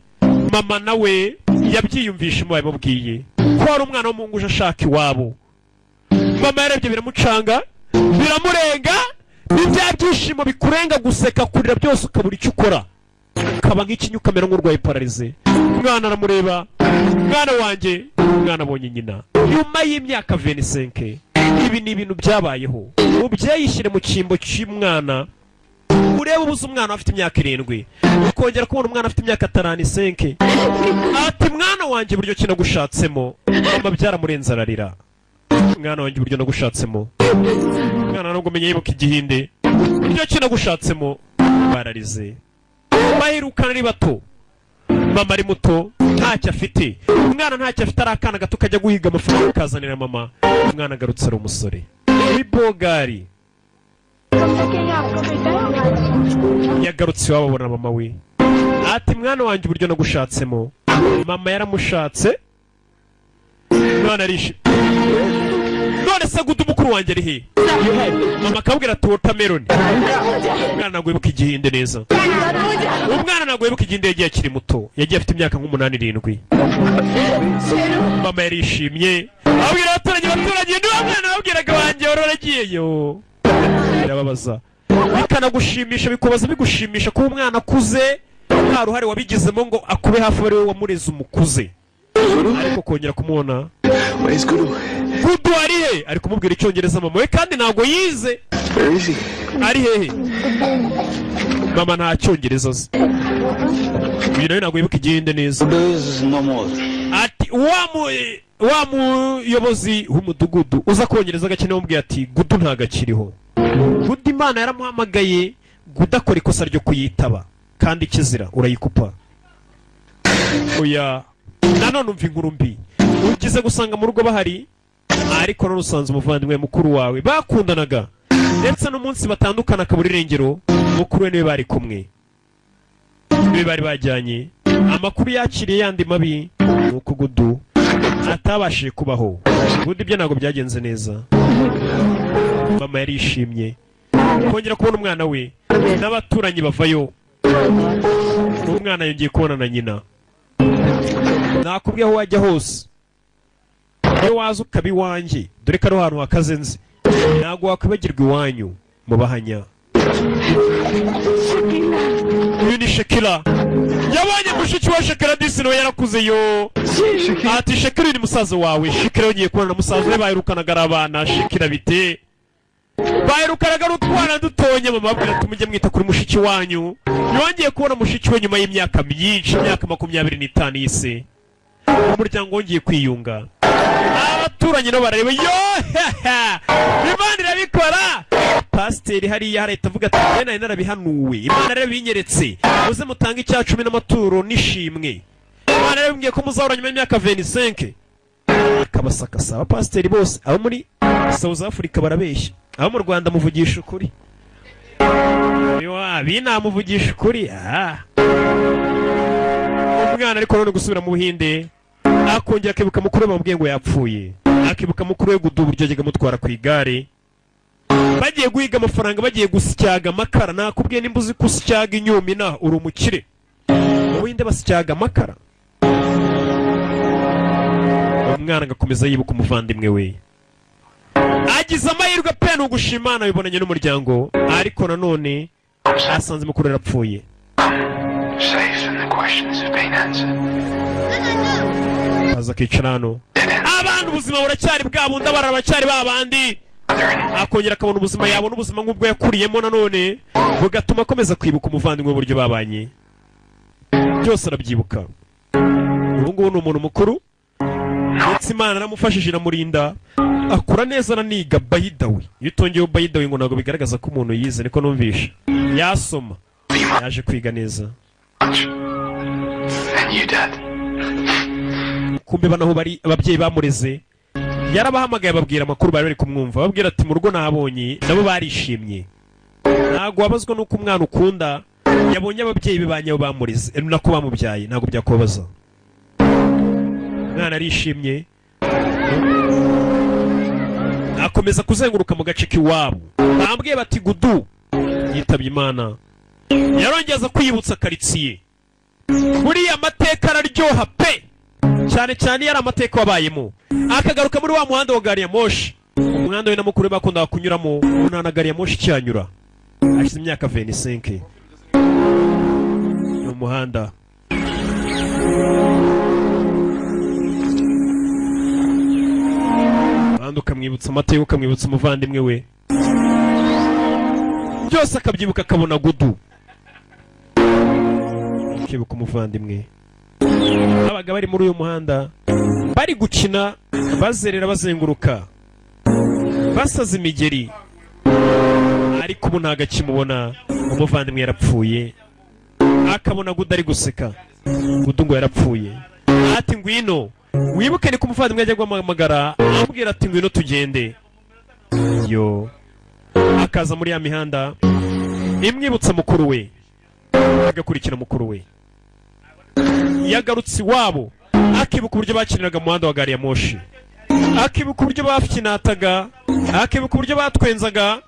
mama nawe yabyiyumvishe mu babibwiye ko ari umwana w'umuhungu uje ashaka iwabo. Mama yarebye biramucanga, biramurenga, n'ibya byishimo bikurenga, guseka kurira byose ukabura icyo ukora, ukaba nk'ikinyuka kamera nk'urwaye pararize. Umwana aramureba, mwana wanjye, umwana abonye nyina nyuma y'imyaka 25. Ibi ni ibintu byabayeho. Umubyeyi yishyire mu cyimbo cy'umwana, urebe ubuze umwana afite imyaka 7, ukongera kubona umwana afite imyaka 5. Ati mwana wanjye buryo kinagushatsemo, mama byaramurenze ararira. Mwana wanjye buryo nagushatsemo, mwana nubwo menye yibuka igihinde, buryo kinagushatsemo, bararize. Bahirukana ari bato, mama ari muto, ntacyo afite. Umwana ntacyo afite, ari akana gato kajya guhiga amafaranga kazanira mama. Umwana agarutse ari umusore w'ibogari, yagarutse iwabo abona mama we. Ati mwana wanjye uburyo nagushatsemo, mama yaramushatse, mwana arishe. None se Gudu mukuru wanjye ari he? Mama akabwira ati watermelon. Umwana ntabwo yibuka igihinde neza, umwana ntabwo yibuka igihinde, yagiye akiri muto, yagiye afite imyaka 8-7. Mama yarishimye, abwira abaturage niba mwana wabwiraga wanjye waragiyeyo. Birababaza, bikanagushimisha, bikubaza bigushimisha kuba umwana akuze nta ruhare wabigizemo ngo akube hafi ari we wamureze umukuze, ariko kongera kumubona Gudu ari he, ari kumubwira icyongereza mama we kandi ntabwo yize. Ari hehe? Mama nta cyongereza azi, uyu nawe ntabwo yibuka igihinde neza. Ati wa muyobozi w'umudugudu uza kongereza agakene wamubwiye ati Gudu ntagakiriho. Gudu Imana yaramuhamagaye, Gudu akora ikosa ryo kuyitaba kandi kizira urayikupa. Oya, nanone umva inkuru mbi, ugize gusanga mu rugo bahari ariko none usanze umuvandimwe mukuru wawe bakundanaga, ndetse n'umunsi batandukana akabura irengero, mukuru we niwe bari kumwe, niwe bari bajyanye. Amakuru yakiriye yandi mabi nuko Gudu atabashije kubaho. Gudu ibyo ntabwo byagenze neza. Mama yarishimye kongera kubona umwana we, n'abaturanyi bavayo, umwana yongeye kubona na nyina. Nakubwiye aho wajya hose, iyo waza ukaba iwanjye, dore ko ari ahantu hakaze nzi, ntabwo wakwibagirwa iwanyu mu Bahanya. Uyu ni Shakira, yabonye mushiki wa Shakira disi nawe yarakuze yo. Ati Shakira ni musaza wawe. Shakira yongeye kubona na musaza we, bahirukanaga ari abana. Shakira bite, bahirukanaga ari utwana dutonye, mama abwira ati mujye mwita kuri mushiki wanyu. Yongeye kubona mushiki we nyuma y'imyaka myinshi, imyaka 25 yise. Umuryango wongeye kwiyunga, abaturanyi no barareba yo Imana irabikora. pasiteri hariya harahita avuga ati njye nari narabihanuwe, Imana rero binyeretse muze mutange icya 10 n'amaturo n'ishimwe, Imana rero bimbwiye ko muzahora nyuma y'imyaka 25. Akabasakasa abapasiteri bose abo muri South Africa barabeshya, abo mu Rwanda muvugisha ukuri, binamuvugisha ukuri. Umwana ariko none gusubira mu Buhinde akongera akibuka mukuru we bamubwiye ngo yapfuye, akibuka mukuru we Gudu uburyo yajyaga mutwara ku igare, bagiye guhiga amafaranga, bagiye gusyaga amakara. Nakubwiye nimba uzi kusyaga inyumi na uri umukire, mu Buhinde basyaga amakara. Umwana agakomeza yibuka umuvandimwe we, agize amahirwe pe no gushimana bibonanye n'umuryango, ariko nanone asanze mukuru yarapfuye. Aza kicarano abantu ubuzima buracyari bwa bundi, abara bacyari babandi, akongera akabona ubuzima yabona ubuzima nk'ubwo yakuriyemo, nanone bugatuma akomeza kwibuka umuvandimwe uburyo babanye, byose arabyibuka. Ubu ngubu ni umuntu mukuru ndetse Imana aramufashije iramurinda, akura neza araniga. Bayidawe iyo utongeyeho bayidawe ngo ntabwo bigaragaza ko umuntu yize, niko numvisha, yasoma yaje kwiga neza. Kumbe banaho bari ababyeyi bamureze, yarabahamagaye babwira amakuru bari kumwumva, babwira ati mu rugo nabonye, nabo barishimye. Ntabwo wabazwa nuko umwana ukunda yabonye ababyeyi be banyaho bamureze nako bamubyaye, ntabwo byakubabaza. Umwana arishimye, akomeza kuzenguruka mu gace k'iwabo. Bambwiye bati Gudu yitabye Imana, yarongeza kwiyibutsa karitsiye. Buriya amateka araryoha pe, cyane cyane yari amateka wabayemo. Akagaruka muri wa muhanda wa gari ya moshi, umuhanda we na mukuru bakundaga kunyuramo, nta na gari ya moshi cyanyura. Hashize imyaka 25 no muhanda. Ukamwibutsa amateka, ukamwibutsa umuvandimwe we, byose akabyibuka, akabona Gudu, akibuka umuvandimwe. Abaga bari muri uyu muhanda bari gukina, bazerera bazenguruka, basaza imigeri, ariko ubu ntago akimubona umuvandimwe yarapfuye. Akabona Gudu ari guseka, Gudu ngo yarapfuye. Ati ngwino wibuke, niko umuvandimwe ajya guhamagara amubwira ati ngwino tugende. Yo akaza muri ya mihanda imwibutsa mukuru we, agakurikira mukuru we. Yagarutse iwabo akibuka uburyo bakiniraga mu muhanda wa gari ya moshi, akibuka uburyo bafinataga, akibuka uburyo batwenzaga,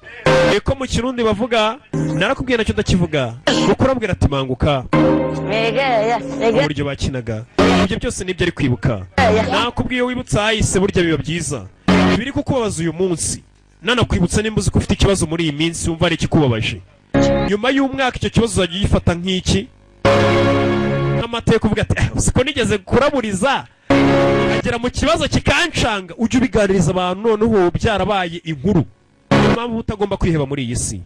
eko mu Kirundi bavuga, narakubwiye nacyo ndakivuga, mukuru abwira ati manguka, uburyo bakinaga. Ibyo byose nibyo ari kwibuka. Nakubwiye wibutsa ahise burya biba byiza, biri kukubabaza uyu munsi, nanakwibutsa nimba uzi ko ufite ikibazo muri iyi minsi wumva ari ikikubabaje, nyuma y'umwaka icyo kibazo uzajya ugifata nk'iki, nk'amateka, uvuga ati siko nigeze kuraburiza agera mu kibazo kikancanga, ujye ubiganiriza abantu noneho byarabaye inkuru. Niyo mpamvu utagomba kwiheba muri iyi si.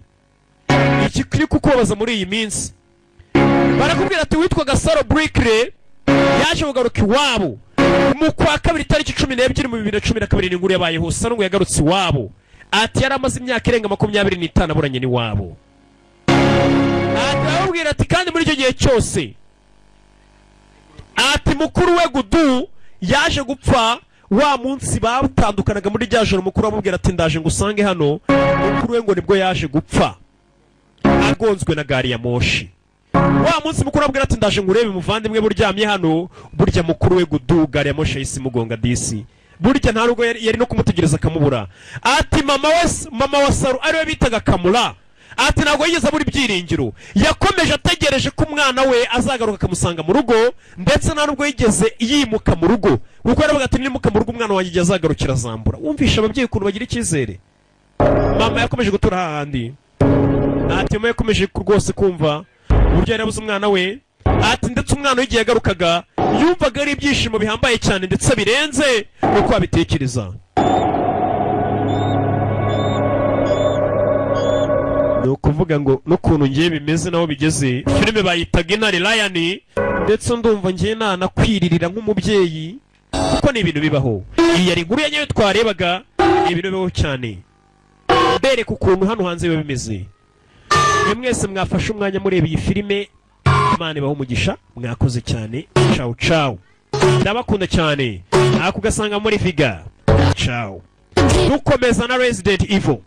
Iki kiri kukubabaza muri iyi minsi, barakubwira ati witwaga Saro Brickley yaje kugaruka iwabo mu kwa kabiri tariki 12 mu 2012. Inkuru yabaye hose, Saro ngo yagarutse iwabo, ati yari amaze imyaka irenga 25 aburanye n'iwabo. Arababwira ati kandi muri icyo gihe cyose, ati mukuru we Gudu yaje gupfa wa munsi batandukanaga muri rya joro. Mukuru amubwira ati ndaje ngusange hano. Mukuru we ngo nibwo yaje gupfa agonzwe na gari ya moshi. Wa munsi mukuru amubwira ati ndaje ngurebe umuvandimwe buryamye hano. Burya mukuru we Gudu gari ya moshi yahise imugonga disi, burya nta rugo yari no kumutegereza akamubura. Ati mama wa Saro ariwe bitaga Kamura, ati ntabwo yigeze abura ibyiringiro, yakomeje ategereje ko umwana we azagaruka akamusanga mu rugo, ndetse nta nubwo yigeze yimuka mu rugo, kuko yaravuga ati nimuka mu rugo umwana wanjye azagarukira azambura. Wumvisha ababyeyi ukuntu bagira icyizere. Mama yakomeje gutura hahandi, ati mama yakomeje rwose kumva uburyo yarabuze umwana we, ati ndetse umwana w'igihe yagarukaga yumvaga ari ibyishimo bihambaye cyane ndetse birenze uko abitekereza. Ni ukuvuga ngo n'ukuntu ngiye bimeze naho bigeze, filime bayitaga Intare Lion, ndetse ndumva ngiye nanakwiririra nk'umubyeyi, kuko ni ibintu bibaho. Iyi yari inkuru ya nyayo twarebaga, ni ibintu bibaho cyane. mbereka ukuntu hano hanze biba bimeze. Mwese mwafashe umwanya mureba iyi filime, Imana ibahe umugisha, mwakoze cyane. Ciao ciao, ndabakunda cyane. Akugasanga muri Viga. Ciao. Dukomeza na Resident Evil.